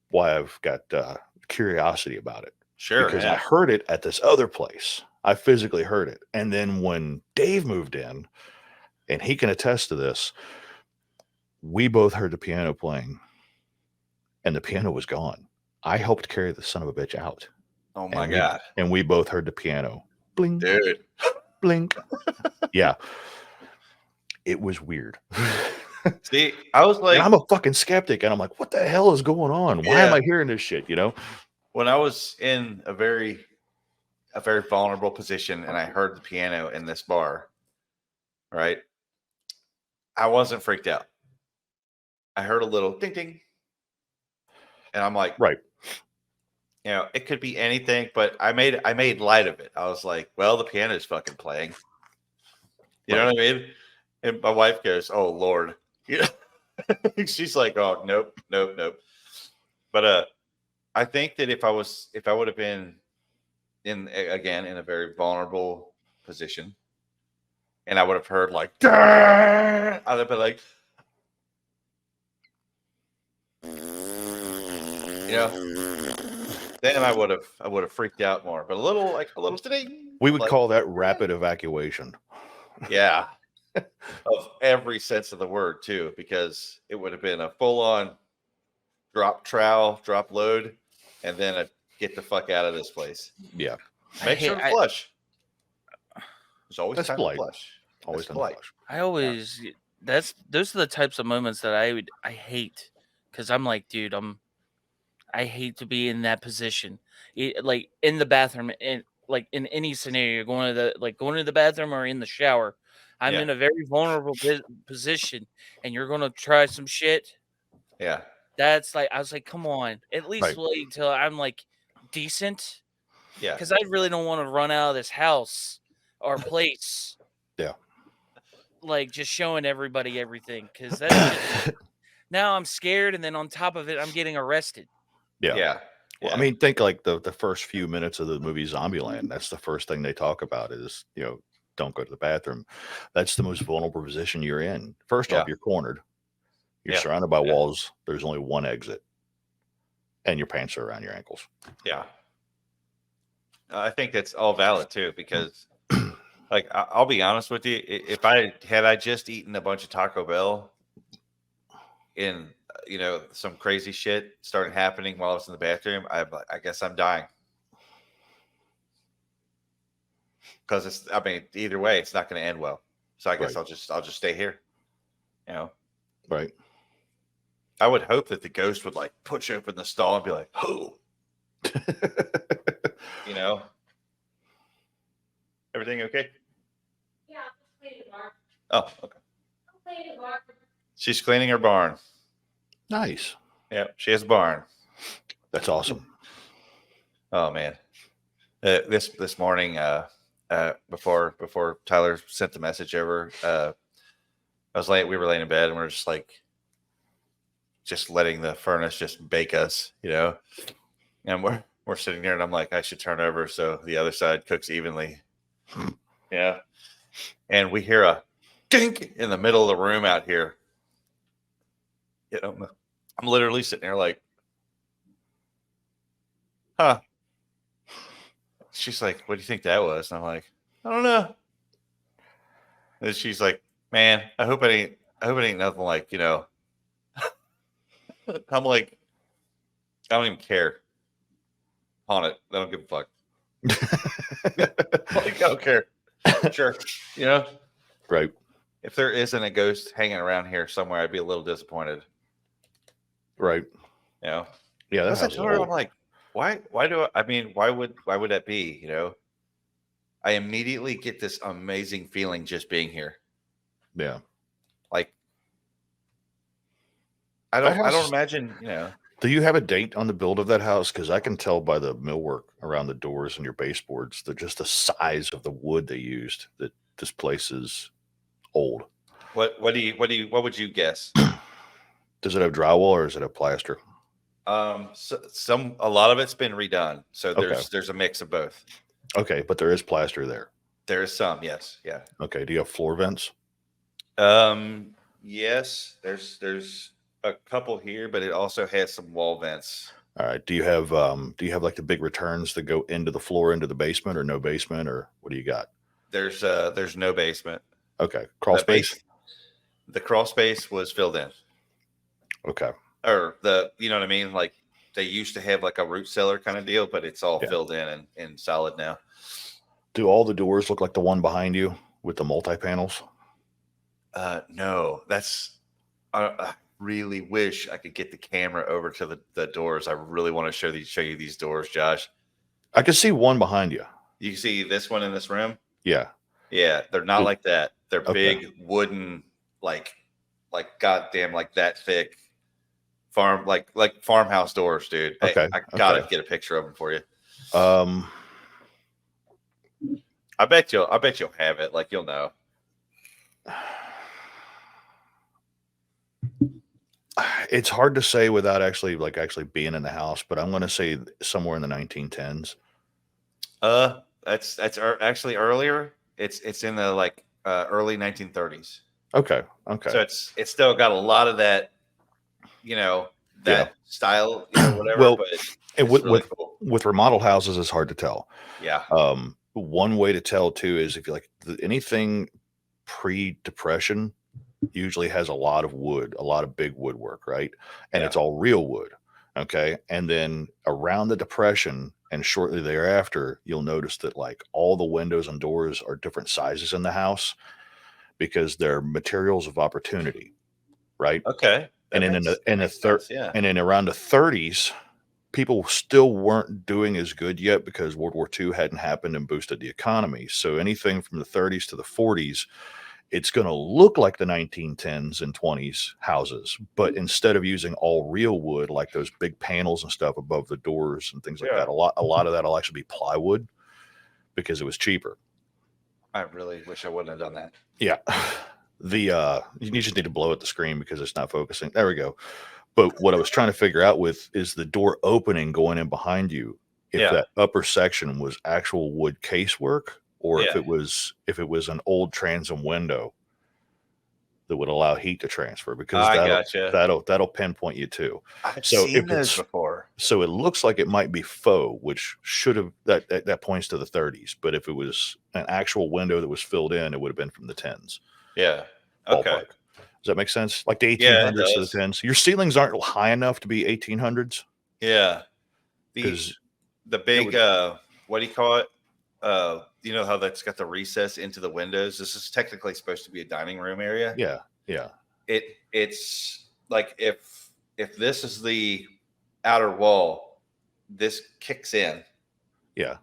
B: why I've got curiosity about it.
A: Sure.
B: Because I heard it at this other place. I physically heard it. And then when Dave moved in, and he can attest to this, we both heard the piano playing and the piano was gone. I helped carry the son of a bitch out.
A: Oh my God.
B: And we both heard the piano. Blink.
A: Dude.
B: Blink. Yeah. It was weird.
A: See, I was like,
B: and I'm a fucking skeptic, and I'm like, what the hell is going on? Why am I hearing this shit?
A: When I was in a very vulnerable position and I heard the piano in this bar, right? I wasn't freaked out. I heard a little ding ding, and I'm like,
B: Right.
A: you know, it could be anything, but I made light of it. I was like, well, the piano's fucking playing. You know what I mean? And my wife goes, "Oh Lord," you know, she's like, "Oh nope, nope, nope." But I think that if I would have been again in a very vulnerable position, and I would have heard like, "Durr," I'd have been like, you know, then I would have freaked out more. But a little ding,
B: We would
A: like,
B: call that rapid evacuation.
A: yeah, of every sense of the word too, because it would have been a full on drop trowel, drop load, and then a get the fuck out of this place.
B: Yeah.
A: Make sure to flush. There's always
B: That's
A: time
B: polite.
A: to flush.
B: Always
A: That's
B: done
A: polite.
B: flush.
C: I always those are the types of moments that I hate, because I'm like, dude, I hate to be in that position, like in the bathroom, and like in any scenario, going to the bathroom or in the shower. I'm
A: Yeah.
C: in a very vulnerable position, and you're gonna try some shit.
A: Yeah.
C: That's like, I was like, come on, at least
B: Right.
C: wait until I'm like decent,
A: Yeah.
C: because I really don't want to run out of this house or place.
B: Yeah.
C: Like just showing everybody everything, because that's just now I'm scared, and then on top of it, I'm getting arrested.
B: Yeah.
A: Yeah.
B: Well, I mean, think like the first few minutes of the movie Zombieland. That's the first thing they talk about is, you know, don't go to the bathroom. That's the most vulnerable position you're in. First off,
A: Yeah.
B: you're cornered. You're
A: Yeah.
B: surrounded by
A: Yeah.
B: walls. There's only one exit, and your pants are around your ankles.
A: Yeah. I think that's all valid too, because like I'll be honest with you, if I just eaten a bunch of Taco Bell and you know some crazy shit started happening while I was in the bathroom, I guess I'm dying. Because it's, I mean, either way, it's not going to end well. So I guess
B: Right.
A: I'll just stay here. You know,
B: Right.
A: I would hope that the ghost would like push open the stall and be like, "Oh, you know, everything okay?"
E: Yeah, I'm just cleaning the barn.
A: Oh, okay.
E: I'm cleaning the barn.
A: She's cleaning her barn.
B: Nice.
A: Yeah, she has a barn.
B: That's awesome.
A: Oh man, this morning, before Tyler sent the message over, I was late. We were laying in bed, and we are just like, just letting the furnace just bake us, you know. And we're sitting there, and I'm like, I should turn over so the other side cooks evenly. Yeah. And we hear a dink in the middle of the room out here. You know, I'm literally sitting there like, huh. She's like, what do you think that was? And I'm like, I don't know. And she's like, man, I hope it ain't nothing like, you know. I'm like, I don't even care. On it. I don't give a fuck. Like, I don't care. Sure. You know?
B: Right.
A: If there isn't a ghost hanging around here somewhere, I'd be a little disappointed.
B: Right.
A: You know?
B: Yeah.
A: That's
B: That's
A: like, I'm like, why would that be? You know? I immediately get this amazing feeling just being here.
B: Yeah.
A: Like, I don't
B: house-
A: imagine, you know.
B: Do you have a date on the build of that house? Because I can tell by the millwork around the doors and your baseboards, just the size of the wood they used, that this place is old.
A: What would you guess?
B: Does it have drywall or is it a plaster?
A: So a lot of it's been redone, so
B: Okay.
A: there's a mix of both.
B: Okay, but there is plaster there.
A: There is some, yes, yeah.
B: Okay. Do you have floor vents?
A: Yes, there's a couple here, but it also has some wall vents.
B: All right. Do you have like the big returns that go into the floor, into the basement, or no basement, or what do you got?
A: There's no basement.
B: Okay. Crawl space.
A: The crawl space was filled in.
B: Okay.
A: Or you know what I mean? Like they used to have like a root cellar kind of deal, but it's all filled in and solid now.
B: Do all the doors look like the one behind you with the multi-panels?
A: No, I really wish I could get the camera over to the doors. I really want to show you these doors, Josh.
B: I can see one behind you.
A: You see this one in this room?
B: Yeah.
A: Yeah, they're not like that. They're
B: Okay.
A: big wooden, like goddamn, like that thick like farmhouse doors, dude. Hey,
B: Okay.
A: I gotta
B: Okay.
A: get a picture of them for you.
B: Um,
A: I bet you'll have it. Like you'll know.
B: it's hard to say without actually being in the house, but I'm going to say somewhere in the 1910s.
A: That's actually earlier. It's in the like early 1930s.
B: Okay. Okay.
A: So it's still got a lot of that, you know,
B: Yeah.
A: that style, you know, whatever.
B: Well,
A: but
B: and
A: it's really cool.
B: with remodeled houses, it's hard to tell.
A: Yeah.
B: One way to tell too is if you like anything pre-depression usually has a lot of wood, a lot of big woodwork, right? And
A: Yeah.
B: it's all real wood. Okay. And then around the depression and shortly thereafter, you'll notice that like all the windows and doors are different sizes in the house because they're materials of opportunity, right?
A: Okay.
B: And then in the third,
A: yeah.
B: and then around the 30s, people still weren't doing as good yet because World War II hadn't happened and boosted the economy. So anything from the 30s to the 40s, it's going to look like the 1910s and 20s houses, but instead of using all real wood, like those big panels and stuff above the doors and things like
A: Yeah.
B: that, a lot of that will actually be plywood because it was cheaper.
A: I really wish I wouldn't have done that.
B: Yeah. You just need to blow at the screen because it's not focusing. There we go. But what I was trying to figure out is the door opening going in behind you, if
A: Yeah.
B: that upper section was actual wood casework or if
A: Yeah.
B: it was an old transom window that would allow heat to transfer, because
A: I gotcha.
B: that'll pinpoint you too.
A: I've
B: So
A: seen
B: if
A: those
B: it's
A: before.
B: so it looks like it might be faux, which should have that points to the 30s. But if it was an actual window that was filled in, it would have been from the 10s.
A: Yeah. Okay.
B: Ballpark. Does that make sense? Like the
A: Yeah, it
B: 1800s to the
A: does.
B: 10s. Your ceilings aren't high enough to be 1800s.
A: Yeah.
B: Because
A: The big what do you call it? You know how that's got the recess into the windows? This is technically supposed to be a dining room area.
B: yeah.
A: It's like if this is the outer wall, this kicks in.
B: Yeah.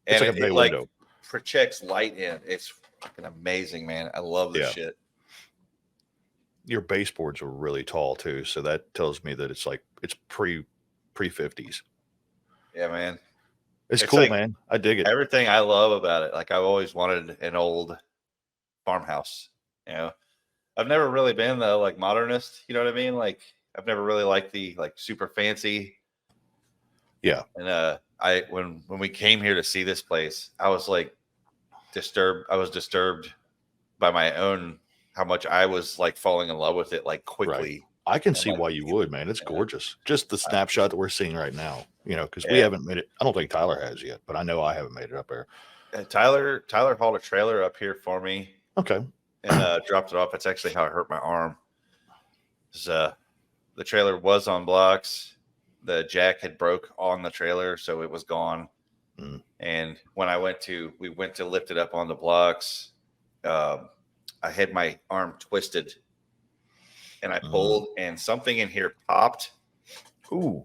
A: And
B: It's like a bay window.
A: Projects light in. It's fucking amazing, man. I love this shit.
B: Your baseboards are really tall too, so that tells me that it's pre 50s.
A: Yeah, man.
B: It's
A: It's
B: cool,
A: like
B: man. I dig it.
A: Everything I love about it. Like I've always wanted an old farmhouse. You know, I've never really been the like modernist. You know what I mean? Like I've never really liked the like super fancy.
B: Yeah.
A: And when we came here to see this place, I was like disturbed. I was disturbed by my own how much I was like falling in love with it like quickly.
B: I can see
A: like,
B: why you would, man. It's gorgeous. Just the snapshot that we're seeing right now, because we
A: Yeah.
B: haven't made it. I don't think Tyler has yet, but I know I haven't made it up there.
A: Tyler hauled a trailer up here for me
B: Okay.
A: and dropped it off. That's actually how I hurt my arm. The trailer was on blocks. The jack had broke on the trailer, so it was gone.
B: Mm.
A: And when we went to lift it up on the blocks, I had my arm twisted, and I pulled, and something in here popped.
B: Ooh.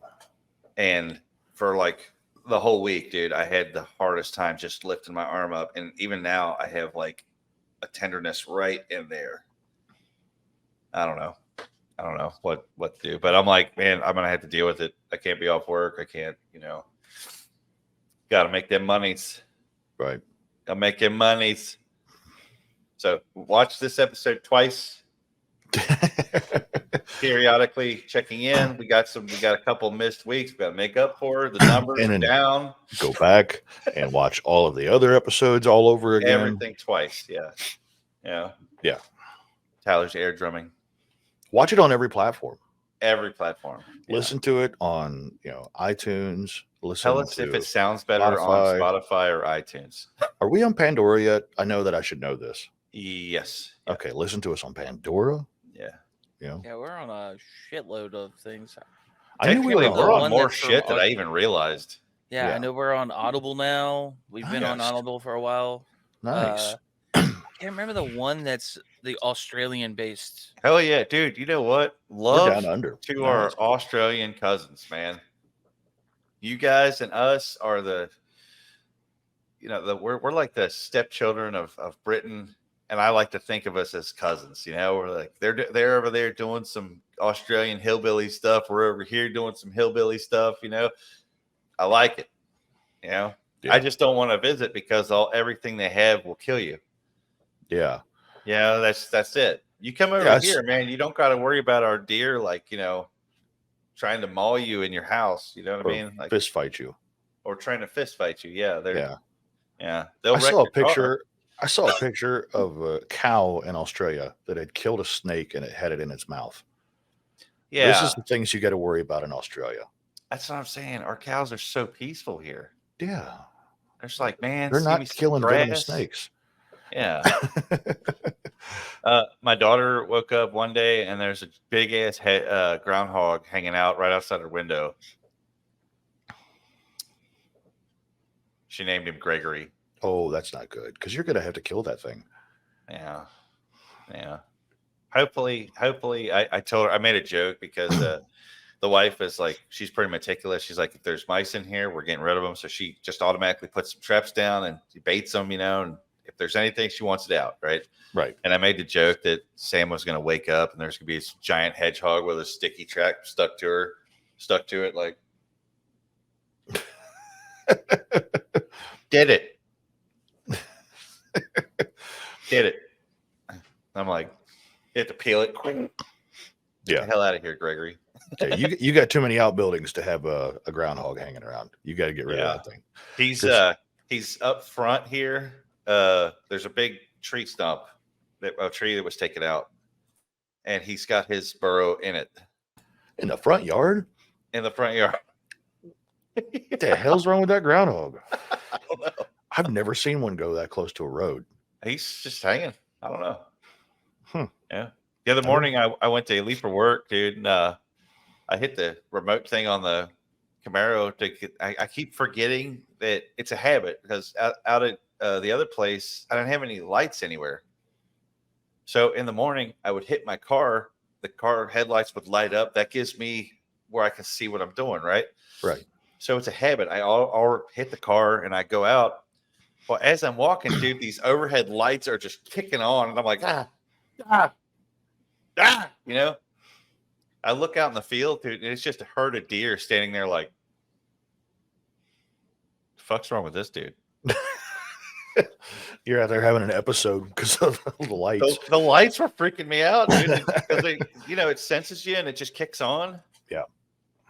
A: And for like the whole week, dude, I had the hardest time just lifting my arm up. And even now, I have like a tenderness right in there. I don't know what to do, but I'm like, man, I'm gonna have to deal with it. I can't be off work. I can't, got to make them monies.
B: Right.
A: Gotta make them monies. So watch this episode twice. Periodically checking in. We got a couple missed weeks. We got to make up for the numbers
B: And then
A: down.
B: Go back and watch all of the other episodes all over again.
A: Everything twice. Yeah.
B: Yeah.
A: Tyler's air drumming.
B: Watch it on every platform.
A: Every platform. Yeah.
B: Listen to it on iTunes.
A: Tell us if it sounds better on Spotify or iTunes.
B: Are we on Pandora yet? I know that I should know this.
A: Yes.
B: Okay, listen to us on Pandora.
A: Yeah.
C: Yeah, we're on a shitload of things.
B: I knew
A: Technically, we're on more
C: that's from
A: shit than I even realized.
C: Yeah,
B: Yeah.
C: I know we're on Audible now. We've been on
B: Nice.
C: Audible for a while.
B: Nice.
C: I can't remember the one that's the Australian based.
A: Hell yeah, dude. You know what?
B: We're
A: Love
B: down under.
A: to
B: Nice.
A: our Australian cousins, man. You guys and us are we're like the stepchildren of Britain and I like to think of us as cousins. We're like they're over there doing some Australian hillbilly stuff. We're over here doing some hillbilly stuff. I like it. I
B: Yeah.
A: just don't want to visit because everything they have will kill you.
B: Yeah.
A: That's it. You come over
B: Yeah,
A: here, man. You don't got to worry about our deer, trying to maul you in your house. You know what I
B: or
A: mean? Like,
B: fist fight you.
A: or trying to fist fight you. Yeah,
B: Yeah.
A: They'll
B: I
A: wreck
B: saw a
A: your car.
B: picture. I saw a picture of a cow in Australia that had killed a snake and it had it in its mouth.
A: Yeah,
B: This is the things you got to worry about in Australia.
A: that's what I'm saying. Our cows are so peaceful here.
B: Yeah.
A: They're just like, man,
B: They're
A: see me
B: not
A: some
B: killing venomous
A: grass.
B: snakes.
A: Yeah. My daughter woke up one day and there's a big ass groundhog hanging out right outside her window. She named him Gregory.
B: Oh, that's not good because you're going to have to kill that thing.
A: Yeah. Hopefully, I told her, I made a joke because the wife is like, she's pretty meticulous. She's like, if there's mice in here, we're getting rid of them. So she just automatically puts some traps down and baits them, and if there's anything, she wants it out, right?
B: Right.
A: And I made the joke that Sam was going to wake up and there's going to be this giant hedgehog with a sticky trap stuck to it, like, did it. Did it. I'm like, you have to peel it. Get
B: Yeah.
A: the hell out of here, Gregory.
B: Okay, you got too many outbuildings to have a groundhog hanging around. You got to get rid of that thing.
A: He's up front here. There's a big tree stump, a tree that was taken out, and he's got his burrow in it.
B: In the front yard?
A: In the front yard.
B: What the hell's wrong with that groundhog?
A: I don't know.
B: I've never seen one go that close to a road.
A: He's just hanging. I don't know.
B: Yeah.
A: The other morning, I went to leave for work, dude, and I hit the remote thing on the Camaro. I keep forgetting that it's a habit because out at the other place, I don't have any lights anywhere. So in the morning, I would hit my car. The car headlights would light up. That gives me where I can see what I'm doing, right?
B: Right.
A: So it's a habit. I'll hit the car and I go out. Well, as I'm walking, dude, these overhead lights are just kicking on, and I'm like, I look out in the field, dude, and it's just a herd of deer standing there like, the fuck's wrong with this dude?
B: You're out there having an episode because of the lights.
A: The lights were freaking me out, dude, because it senses you and it just kicks on.
B: Yeah.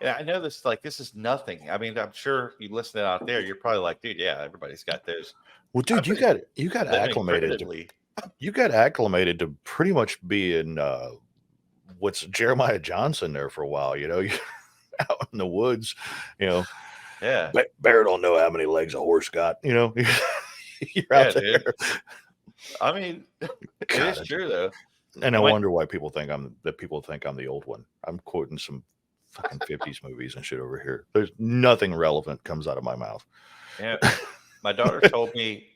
A: Yeah, I know this is nothing. I mean, I'm sure you listening out there, you're probably like, dude, yeah, everybody's got those.
B: Well, dude, you got acclimated. You got acclimated to pretty much being what's Jeremiah Johnson there for a while. You're out in the woods.
A: Yeah.
B: Bear don't know how many legs a horse got. You're out there.
A: Dude. I mean, it is true though.
B: And I wonder why people think I'm the old one. I'm quoting some fucking 50s movies and shit over here. There's nothing relevant comes out of my mouth.
A: Yeah. My daughter told me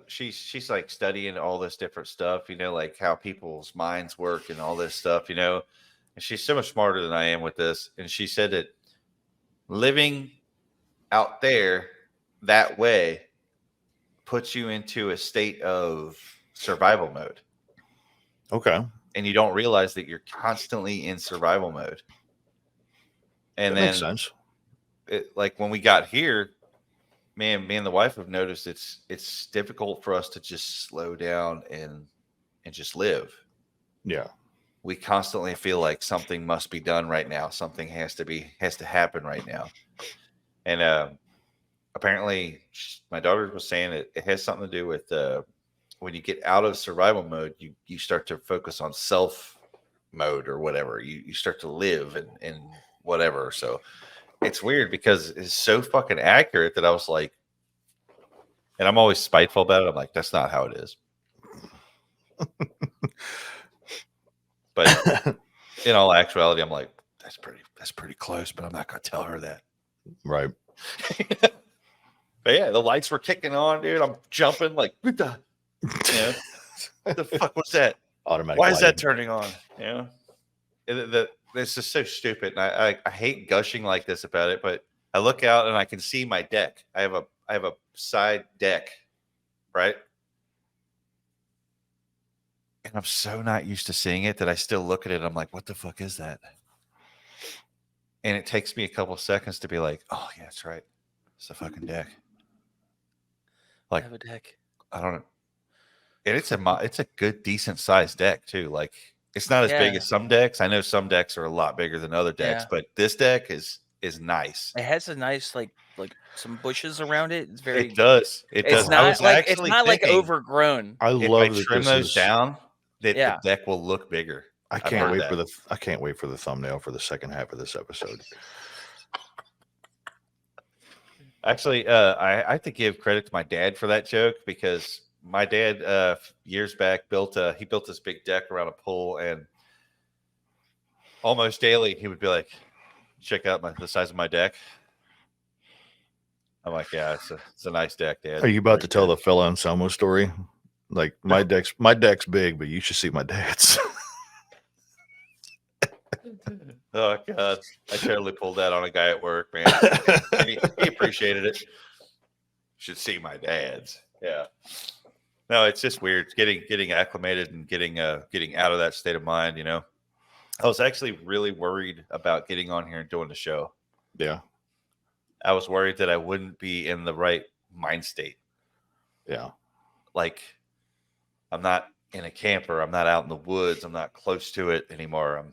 A: she's like studying all this different stuff, like how people's minds work and all this stuff, and she's so much smarter than I am with this. And she said that living out there that way puts you into a state of survival mode.
B: Okay.
A: And you don't realize that you're constantly in survival mode. And
B: that
A: then
B: makes sense.
A: Like when we got here, me and the wife have noticed it's difficult for us to just slow down and just live.
B: Yeah.
A: We constantly feel like something must be done right now. Something has to happen right now. And apparently my daughter was saying it has something to do with when you get out of survival mode, you start to focus on self mode or whatever. You start to live and whatever. So it's weird because it's so fucking accurate that I was like, and I'm always spiteful about it. I'm like, that's not how it is. But in all actuality, I'm like, that's pretty close, but I'm not going to tell her that.
B: Right.
A: But yeah, the lights were kicking on, dude. I'm jumping like, what the fuck was that?
B: Automatic.
A: Why is that turning on? This is so stupid. And I hate gushing like this about it, but I look out and I can see my deck. I have a side deck, right? And I'm so not used to seeing it that I still look at it. I'm like, what the fuck is that? And it takes me a couple seconds to be like, oh yeah, that's right. It's a fucking deck.
C: I
A: Like,
C: have a deck.
A: I don't know. And it's a good, decent sized deck too. Like, it's not as big
C: Yeah.
A: as some decks. I know some decks are a lot bigger than other decks,
C: Yeah.
A: but this deck is nice.
C: It has a nice like some bushes around it. It's very.
A: It does. It
C: It's
A: does. I was
C: not like
A: actually
C: like
A: thinking
C: overgrown.
B: I
A: if I
B: love that
A: trim
B: this
A: those
B: is.
A: down, that
C: Yeah.
A: the deck will look bigger.
B: I
A: I've
B: can't
A: heard
B: wait
A: that.
B: for the. I can't wait for the thumbnail for the second half of this episode.
A: Actually, I have to give credit to my dad for that joke because my dad years back built this big deck around a pool, and almost daily he would be like, check out the size of my deck. I'm like, yeah, it's a nice deck, Dad.
B: Are you about to
A: Very
B: tell
A: good.
B: the Phil Anselmo story? Like my deck's big, but you should see my dad's.
A: Oh God, I totally pulled that on a guy at work, man. And he appreciated it. Should see my dad's. Yeah. No, it's just weird getting acclimated and getting out of that state of mind. You know, I was actually really worried about getting on here and doing the show.
B: Yeah,
A: I was worried that I wouldn't be in the right mind state.
B: yeah.
A: Like, I'm not in a camper. I'm not out in the woods. I'm not close to it anymore. I'm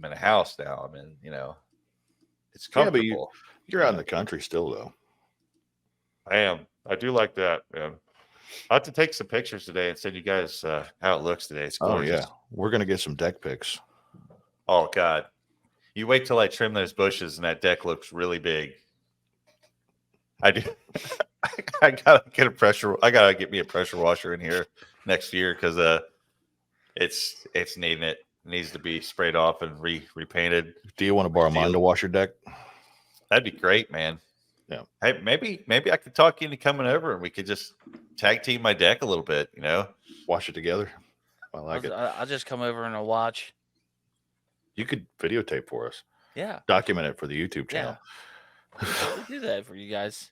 A: in a house now. I'm in, it's
B: Yeah, but
A: comfortable.
B: you're out in the country still, though.
A: I am. I do like that, man. I have to take some pictures today and send you guys how it looks today. It's
B: Oh
A: gorgeous.
B: yeah, we're gonna get some deck pics.
A: Oh God. You wait till I trim those bushes and that deck looks really big. I do. I gotta get me a pressure washer in here next year because it's needing it. It needs to be sprayed off and repainted.
B: Do you want to borrow mine to wash your deck?
A: That'd be great, man.
B: Yeah.
A: Hey, maybe I could talk you into coming over and we could just tag team my deck a little bit,
B: Wash it together. I like it.
C: I'll just come over and I'll watch.
B: You could videotape for us.
C: Yeah.
B: Document it for the YouTube channel.
C: I'll do that for you guys.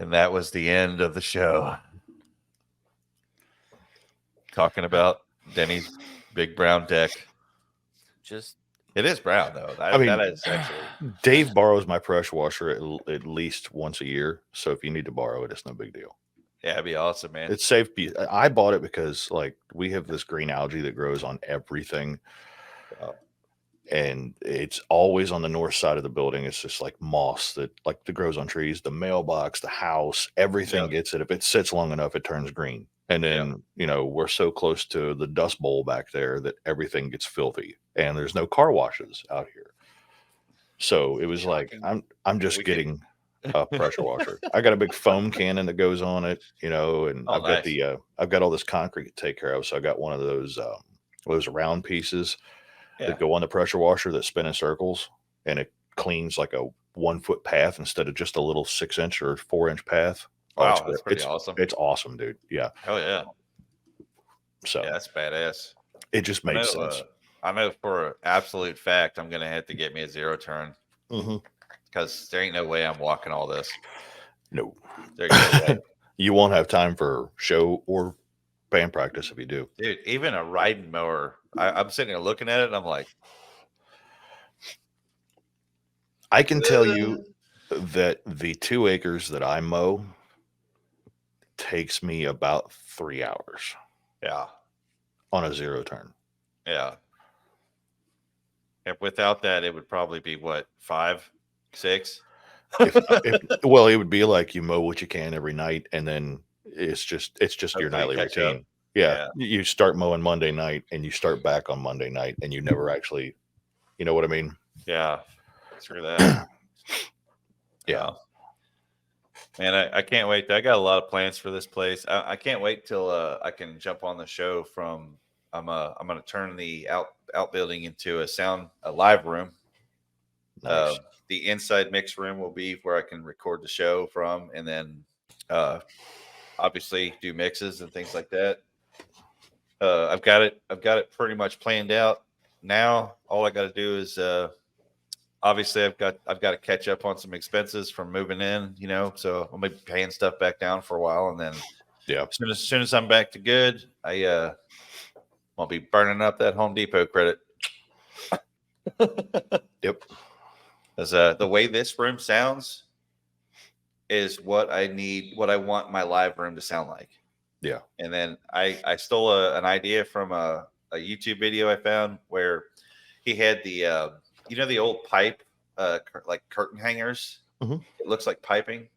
A: And that was the end of the show. Talking about Denny's big brown deck. It is brown though.
B: I mean,
A: that is actually.
B: Dave borrows my pressure washer at least once a year. So if you need to borrow it, it's no big deal.
A: Yeah, it'd be awesome, man.
B: It's safe. I bought it because like we have this green algae that grows on everything. And it's always on the north side of the building. It's just like moss that grows on trees. The mailbox, the house, everything gets it. If it sits long enough, it turns green. And then, we're so close to the Dust Bowl back there that everything gets filthy and there's no car washes out here. So it was like, I'm just getting a pressure washer. I got a big foam cannon that goes on it, and I've got all this concrete to take care of. So I got one of those round pieces that go on the pressure washer that spin in circles, and it cleans like a 1 foot path instead of just a little 6-inch or 4-inch path.
A: Wow, that's pretty awesome.
B: It's awesome, dude. Yeah.
A: Oh yeah.
B: So
A: yeah, that's badass.
B: It just makes sense.
A: I know for an absolute fact I'm gonna have to get me a zero turn because there ain't no way I'm walking all this.
B: No.
A: There's no way.
B: You won't have time for show or band practice if you do.
A: Dude, even a riding mower, I'm sitting there looking at it and I'm like,
B: I can tell you that the 2 acres that I mow takes me about 3 hours.
A: Yeah.
B: On a zero turn.
A: Yeah. And without that, it would probably be what, 5, 6?
B: Well, it would be like you mow what you can every night, and then it's just your nightly routine. Yeah. You start mowing Monday night and you start back on Monday night and you never actually, you know what I mean?
A: Yeah. Screw that.
B: Yeah.
A: Man, I can't wait. I got a lot of plans for this place. I can't wait till I can jump on the show from. I'm going to turn the outbuilding into a live room.
B: Nice.
A: The inside mix room will be where I can record the show from, and then obviously do mixes and things like that. I've got it pretty much planned out now. All I got to do is obviously I've got to catch up on some expenses from moving in, so I'm gonna be paying stuff back down for a while, and then
B: Yeah.
A: As soon as I'm back to good, I'll be burning up that Home Depot credit.
B: Yep.
A: Because the way this room sounds is what I need, what I want my live room to sound like.
B: Yeah.
A: And then I stole an idea from a YouTube video I found where he had the the old pipe like curtain hangers.
B: Mhm.
A: It looks like piping.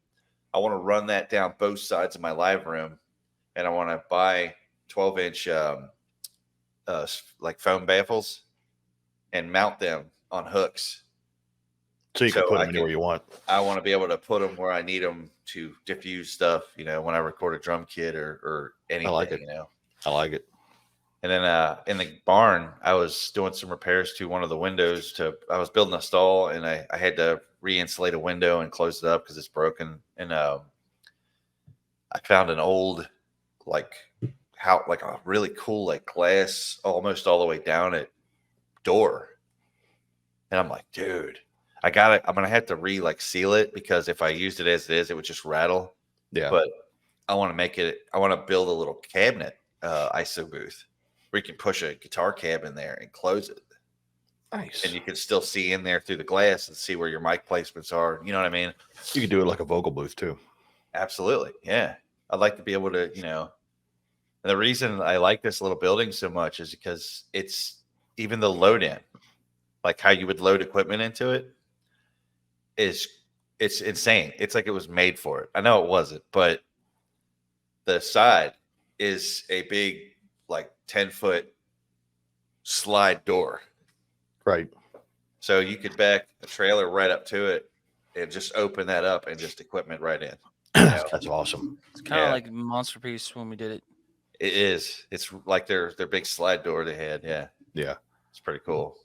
A: I want to run that down both sides of my live room, and I want to buy 12-inch like foam baffles and mount them on hooks.
B: So you can
A: So
B: put
A: I
B: them anywhere
A: can-
B: you want.
A: I want to be able to put them where I need them to diffuse stuff, when I record a drum kit or anything,
B: like it. I like it.
A: And then in the barn, I was doing some repairs to one of the windows. I was building a stall, and I had to re-insulate a window and close it up because it's broken. And I found an old, like a really cool like glass almost all the way down it door. And I'm like, dude, I'm gonna have to seal it because if I used it as it is, it would just rattle.
B: Yeah.
A: But I want to build a little cabinet ISO booth where you can push a guitar cab in there and close it.
B: Nice.
A: And you can still see in there through the glass and see where your mic placements are. You know what I mean?
B: You could do it like a vocal booth too.
A: Absolutely. Yeah. I'd like to be able to, and the reason I like this little building so much is because it's even the load in, like how you would load equipment into it, it's insane. It's like it was made for it. I know it wasn't, but the side is a big, like 10-foot slide door.
B: Right.
A: So you could back a trailer right up to it and just open that up and just equipment right in.
B: That's awesome.
C: It's kind of
A: Yeah.
C: like Monster Piece when we did it.
A: It is. It's like their big slide door they had. Yeah.
B: Yeah.
A: It's pretty cool.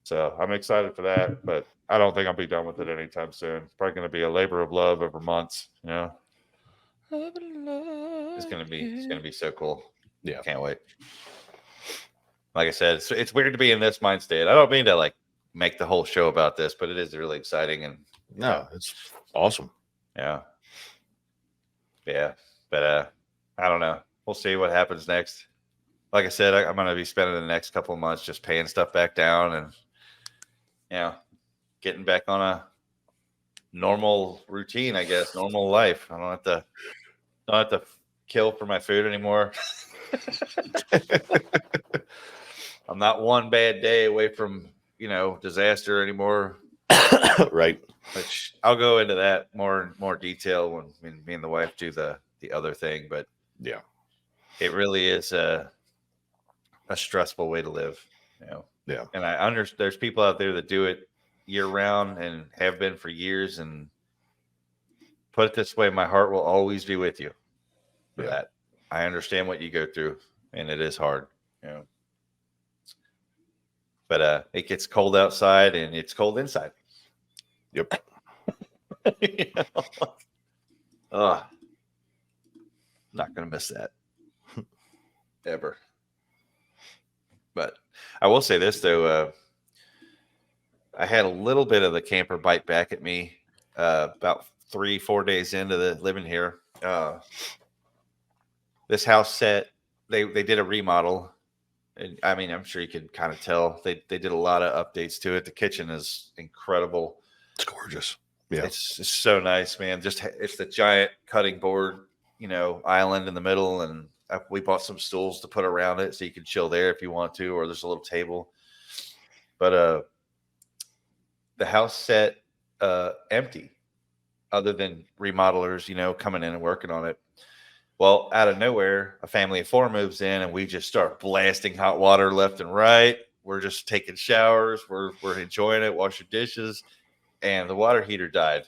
A: So I'm excited for that, but I don't think I'll be done with it anytime soon. It's probably going to be a labor of love over months. It's going to be so cool.
B: Yeah.
A: Can't wait. Like I said, it's weird to be in this mind state. I don't mean to like make the whole show about this, but it is really exciting and
B: No, it's awesome.
A: yeah. But I don't know. We'll see what happens next. Like I said, I'm going to be spending the next couple of months just paying stuff back down and getting back on a normal routine, I guess, normal life. I don't have to kill for my food anymore. I'm not one bad day away from, disaster anymore.
B: Right.
A: Which I'll go into that more detail when me and the wife do the other thing. But
B: Yeah.
A: it really is a stressful way to live.
B: Yeah.
A: And there's people out there that do it year round and have been for years. And put it this way, my heart will always be with you for
B: Yeah.
A: that. I understand what you go through, and it is hard. But it gets cold outside and it's cold inside.
B: Yep.
A: Not gonna miss that ever. But I will say this though, I had a little bit of the camper bite back at me about 3-4 days into the living here. This house set, they did a remodel. And I mean, I'm sure you can kind of tell they did a lot of updates to it. The kitchen is incredible.
B: It's gorgeous. Yeah.
A: It's so nice, man. It's the giant cutting board, island in the middle, and we bought some stools to put around it so you can chill there if you want to, or there's a little table. But the house set empty, other than remodelers, coming in and working on it. Well, out of nowhere, a family of 4 moves in, and we just start blasting hot water left and right. We're just taking showers. We're enjoying it, washing dishes, and the water heater died.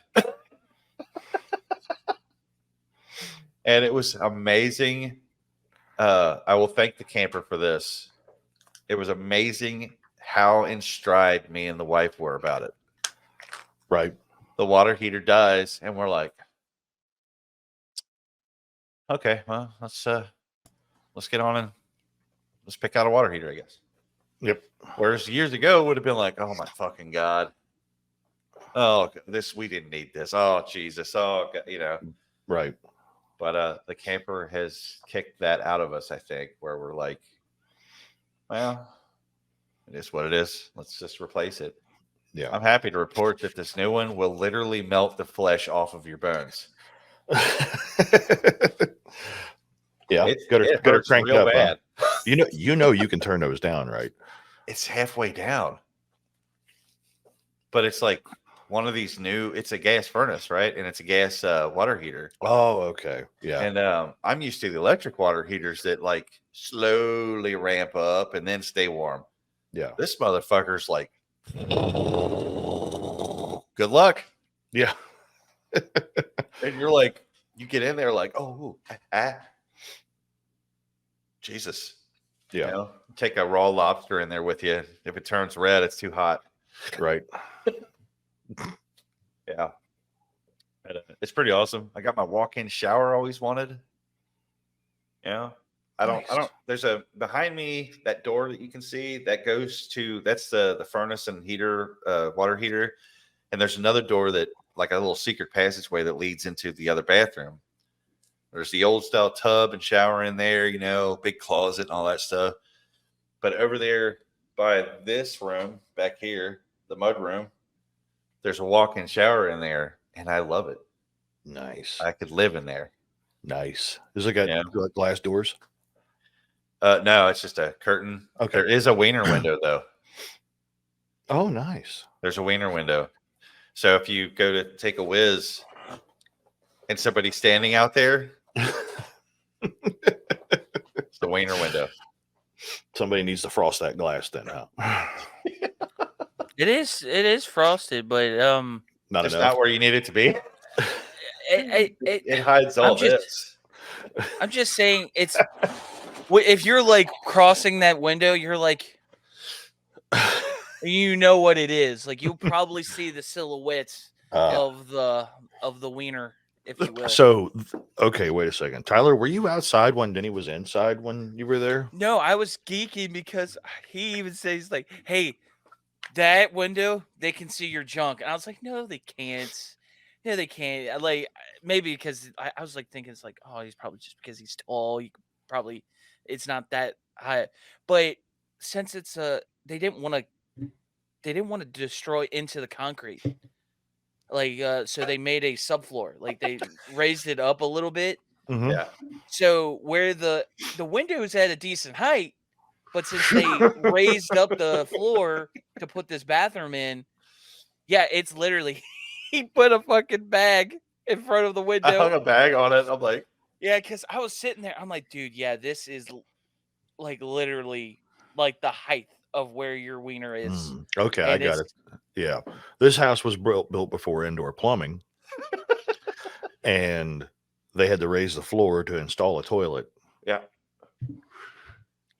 A: And it was amazing. I will thank the camper for this. It was amazing how in stride me and the wife were about it.
B: Right.
A: The water heater dies, and we're like, okay, well, let's get on and let's pick out a water heater, I guess.
B: Yep.
A: Whereas years ago would have been like, oh my fucking God. Oh, we didn't need this. Oh, Jesus. Oh, God,
B: Right.
A: But the camper has kicked that out of us, I think, where we're like, well, it is what it is. Let's just replace it.
B: Yeah.
A: I'm happy to report that this new one will literally melt the flesh off of your bones.
B: Yeah.
A: It
B: Got
A: it
B: her
A: hurts
B: cranked
A: real
B: up. Huh?
A: bad.
B: You know you can turn those down, right?
A: It's halfway down, but it's like one of these new. It's a gas furnace, right? And it's a gas water heater.
B: Oh, okay. Yeah.
A: And I'm used to the electric water heaters that like slowly ramp up and then stay warm.
B: Yeah.
A: This motherfucker's like, good luck.
B: Yeah.
A: And you're like, you get in there like, oh, Jesus.
B: Yeah.
A: You know, take a raw lobster in there with you. If it turns red, it's too hot.
B: Right.
A: Yeah. But, it's pretty awesome. I got my walk-in shower I always wanted. Yeah. I don't, there's a behind me, that door that you can see that goes to, that's the furnace and heater, water heater. And there's another door that like a little secret passageway that leads into the other bathroom. There's the old style tub and shower in there, you know, big closet and all that stuff. But over there by this room back here, the mud room, there's a walk-in shower in there, and I love it.
B: Nice.
A: I could live in there.
B: Nice. Is it got glass doors?
A: No, it's just a curtain.
B: Okay.
A: There is a wiener window though.
B: Oh, nice.
A: There's a wiener window. So if you go to take a whiz and somebody's standing out there, it's the wiener window.
B: Somebody needs to frost that glass then, huh?
C: It is frosted, but
B: Not
A: It's
B: enough.
A: not where you need it to be.
C: it
A: hides all this.
C: I'm just saying it's if you're like crossing that window, you're like, you know what it is. Like you'll probably see the silhouettes of the wiener, if you will.
B: So, okay, wait a second. Tyler, were you outside when Denny was inside when you were there?
C: No, I was geeking because he even says like, "Hey, that window, they can see your junk." And I was like, "No, they can't. No, they can't." Like maybe because I was like thinking it's like, "Oh, he's probably just because he's tall. You could probably it's not that high." But since it's they didn't want to destroy into the concrete. Like so they made a subfloor. Like they raised it up a little bit.
B: Mm-hmm.
A: Yeah.
C: So where the window is at a decent height, but since they raised up the floor to put this bathroom in, yeah, it's literally he put a fucking bag in front of the
A: I hung
C: window.
A: a bag on it. I'm like,
C: Yeah, because I was sitting there. I'm like, dude, yeah, this is like literally like the height of where your wiener is.
B: Okay, I
C: And
B: got it. Yeah. This house was built before indoor plumbing. And they had to raise the floor to install a toilet.
A: yeah.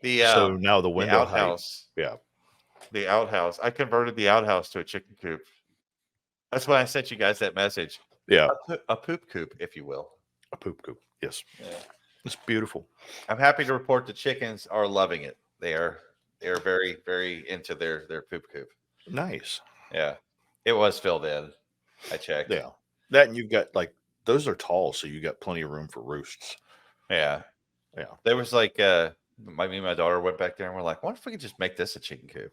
A: The
B: So now the window height.
A: outhouse.
B: Yeah.
A: The outhouse. I converted the outhouse to a chicken coop. That's why I sent you guys that message.
B: Yeah.
A: A poop coop, if you will.
B: A poop coop. Yes.
A: Yeah.
B: It's beautiful.
A: I'm happy to report the chickens are loving it. They are very, very into their poop coop.
B: Nice.
A: Yeah. It was filled in. I checked.
B: Yeah. That and you've got like those are tall, so you got plenty of room for roosts.
A: Yeah.
B: Yeah.
A: There was like me and my daughter went back there and we're like, what if we could just make this a chicken coop?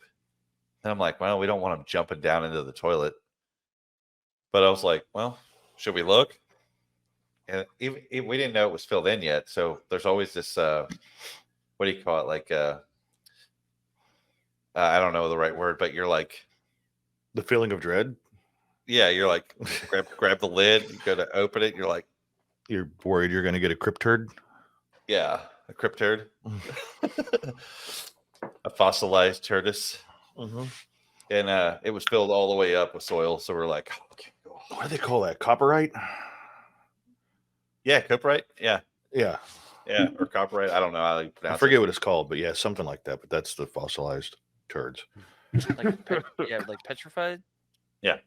A: And I'm like, well, we don't want them jumping down into the toilet. But I was like, well, should we look? And even we didn't know it was filled in yet. So there's always this what do you call it? Like I don't know the right word, but you're like
B: The feeling of dread.
A: yeah, you're like grab the lid, you go to open it, you're like,
B: You're worried you're going to get a crypt turd.
A: yeah, a crypt turd. A fossilized turtis. And it was filled all the way up with soil. So we're like, oh, okay, cool.
B: What do they call that? Copperite?
A: Yeah, coprite. Yeah.
B: Yeah.
A: Yeah. Or copperite. I don't know how you pronounce
B: I forget what it's called, but yeah, something like that. But that's the fossilized turds.
C: like petrified.
A: Yeah.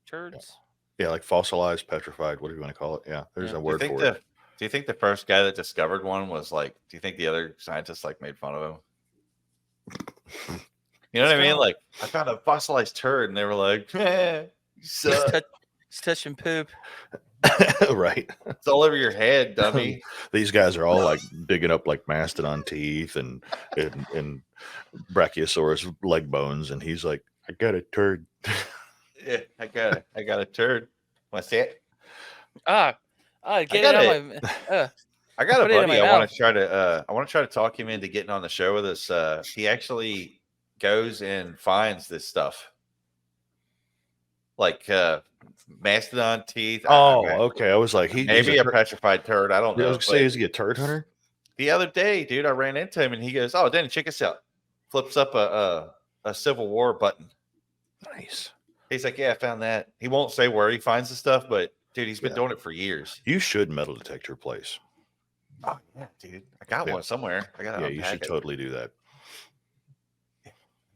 C: Turds.
B: Yeah, like fossilized, petrified, whatever you want to call it. Yeah, there's
C: Yeah.
B: a word for it.
A: Do you think the first guy that discovered one was like, do you think the other scientists like made fun of him? You know what I mean? Like, I found a fossilized turd and they were like, you suck.
C: It's touching poop.
B: Right.
A: It's all over your head, dummy.
B: These guys are all like digging up like mastodon teeth and brachiosaurus leg bones, and he's like, I got a turd.
A: Yeah, I got a turd. What's that?
C: Get
A: got
C: it out
A: it.
C: my.
A: I got a
C: Put it in
A: buddy.
C: my
A: I want
C: mouth.
A: to try to. I want to try to talk him into getting on the show with us. He actually goes and finds this stuff, like mastodon teeth.
B: Okay. I was like, he's
A: Maybe a petrified turd. I don't
B: I
A: know.
B: was gonna say,
A: But
B: is he a turd hunter?
A: the other day, dude, I ran into him and he goes, "Oh, Danny, check this out." Flips up a Civil War button.
B: Nice.
A: He's like, "Yeah, I found that." He won't say where he finds the stuff, but dude, he's been
B: Yeah.
A: doing it for years.
B: You should metal detect your place.
A: Oh yeah, dude, I got
B: Yeah.
A: one somewhere. I got
B: Yeah, you should totally do that.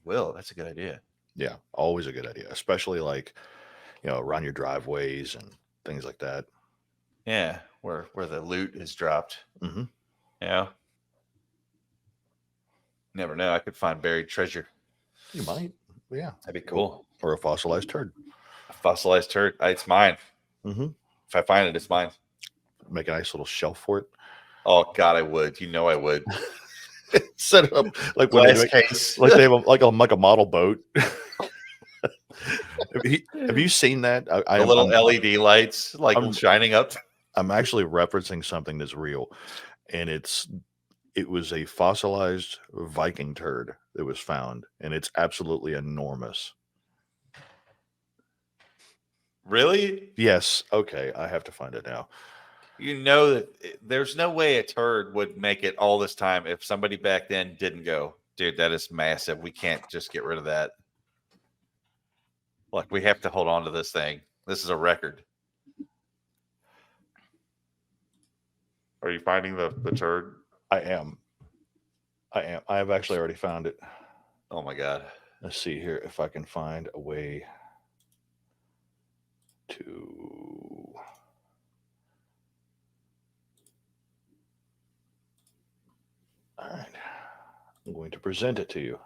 A: Will, that's a good idea.
B: Yeah, always a good idea, especially like, around your driveways and things like that.
A: Yeah, where the loot is dropped.
B: Mhm.
A: Yeah. Never know. I could find buried treasure.
B: You might. Yeah.
A: That'd be cool.
B: Or a fossilized turd.
A: A fossilized turd. It's mine.
B: Mm-hmm.
A: If I find it, it's mine.
B: Make a nice little shelf for it.
A: Oh God, I would. You know I would.
B: Set it up like when
A: Glass
B: they
A: case.
B: like they have like a model boat. Have you seen that?
A: The little LED lights like
B: I'm-
A: shining up.
B: I'm actually referencing something that's real, and it was a fossilized Viking turd that was found, and it's absolutely enormous.
A: Really?
B: Yes. Okay. I have to find it now.
A: You know that there's no way a turd would make it all this time if somebody back then didn't go, dude, that is massive. We can't just get rid of that. Like, we have to hold on to this thing. This is a record. Are you finding the turd?
B: I am. I have actually already found it.
A: Oh my God.
B: Let's see here if I can find a way to. All right. I'm going to present it to you.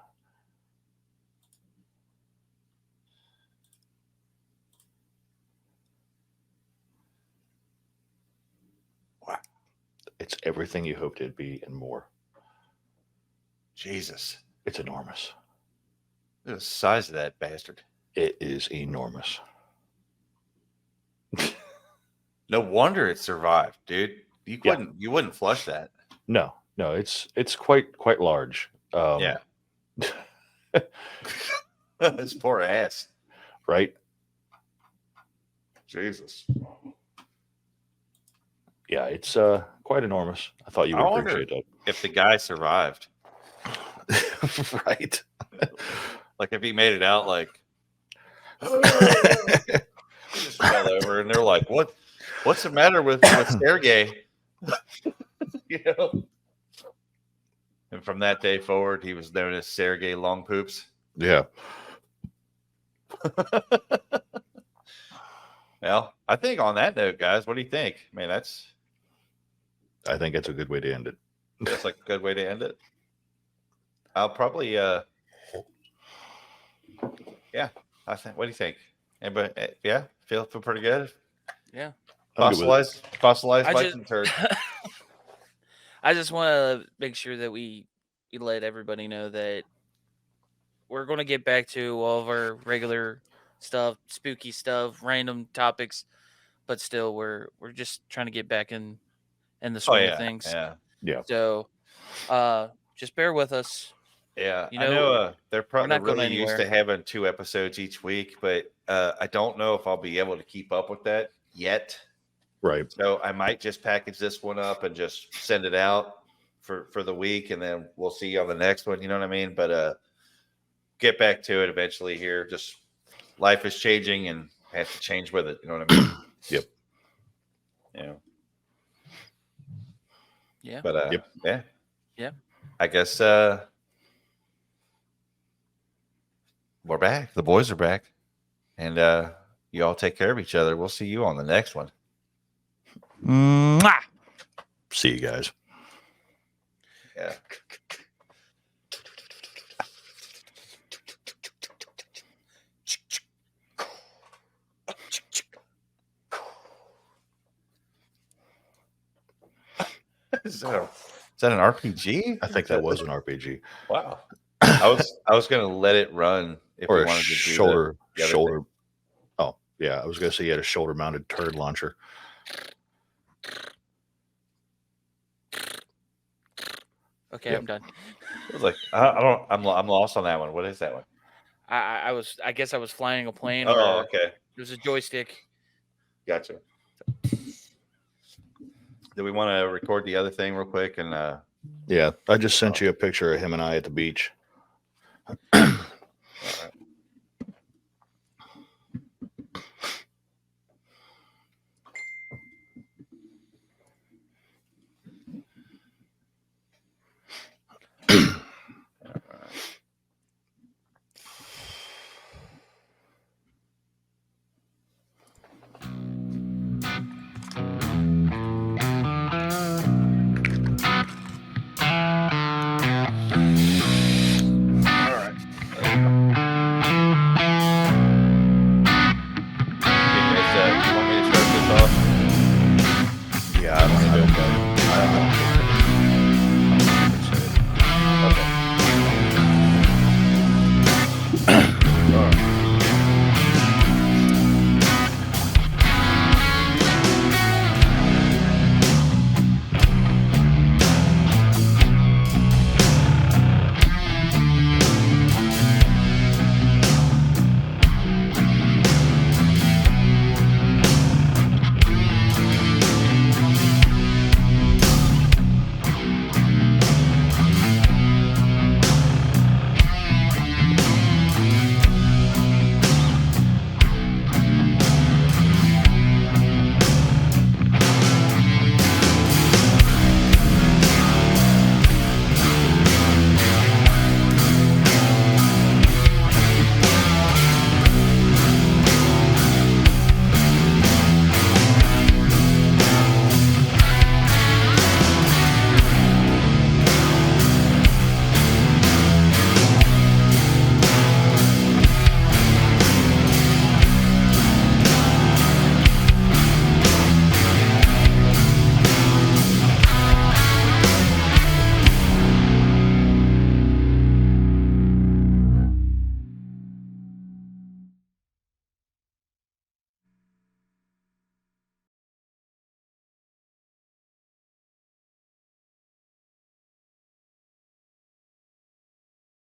B: Wow. It's everything you hoped it'd be and more.
A: Jesus.
B: It's enormous.
A: Look at the size of that bastard.
B: It is enormous.
A: No wonder it survived, dude. You wouldn't flush that.
B: No, it's quite large.
A: Yeah. This poor ass.
B: Right?
A: Jesus.
B: Yeah, it's quite enormous. I thought you would
A: I wonder
B: appreciate
A: if the guy survived.
B: that. Right.
A: Like if he made it out, like he just fell over, and they're like, "What's the matter with Sergey?" You know. And from that day forward, he was known as Sergey Long Poops.
B: Yeah.
A: Well, I think on that note, guys, what do you think? I mean,
B: I think that's a good way to end it.
A: that's like a good way to end it. I'll probably, yeah. I think. What do you think? Anybody? Yeah, feel pretty good.
C: Yeah.
B: I'm good with it.
A: Fossilized
C: I
A: Viking turd.
C: I just want to make sure that we let everybody know that we're going to get back to all of our regular stuff, spooky stuff, random topics, but still we're just trying to get back in the
A: Oh
C: swing
A: yeah,
C: of things.
A: yeah,
B: Yeah.
C: So just bear with us.
A: yeah.
C: You
A: I
C: know,
A: know they're probably
C: not going
A: really used to
C: anywhere.
A: having 2 episodes each week, but I don't know if I'll be able to keep up with that yet.
B: Right.
A: So I might just package this one up and just send it out for the week, and then we'll see you on the next one. You know what I mean? But get back to it eventually. Here, just life is changing, and I have to change with it. You know what I mean?
B: Yep.
A: Yeah.
C: Yeah.
A: But
B: Yep.
A: yeah.
C: Yeah.
A: I guess we're back. The boys are back, and you all take care of each other. We'll see you on the next one.
C: Mwah!
B: See you guys.
A: Yeah. Is that an RPG?
B: I think that was an RPG.
A: Wow. I was gonna let it run if
B: Or
A: we
B: a
A: wanted to do
B: shoulder
A: the other
B: shoulder. Oh yeah, I was gonna say you had a shoulder mounted turd launcher.
C: Okay,
B: Yep.
C: I'm done.
A: I was like, I don't. I'm lost on that one. What is that one?
C: I guess I was flying a plane.
A: Oh,
C: Or
A: okay,
C: it was a joystick.
A: gotcha. Do we want to record the other thing real quick? And
B: Yeah, I just sent you a picture of him and I at the beach.
A: all right.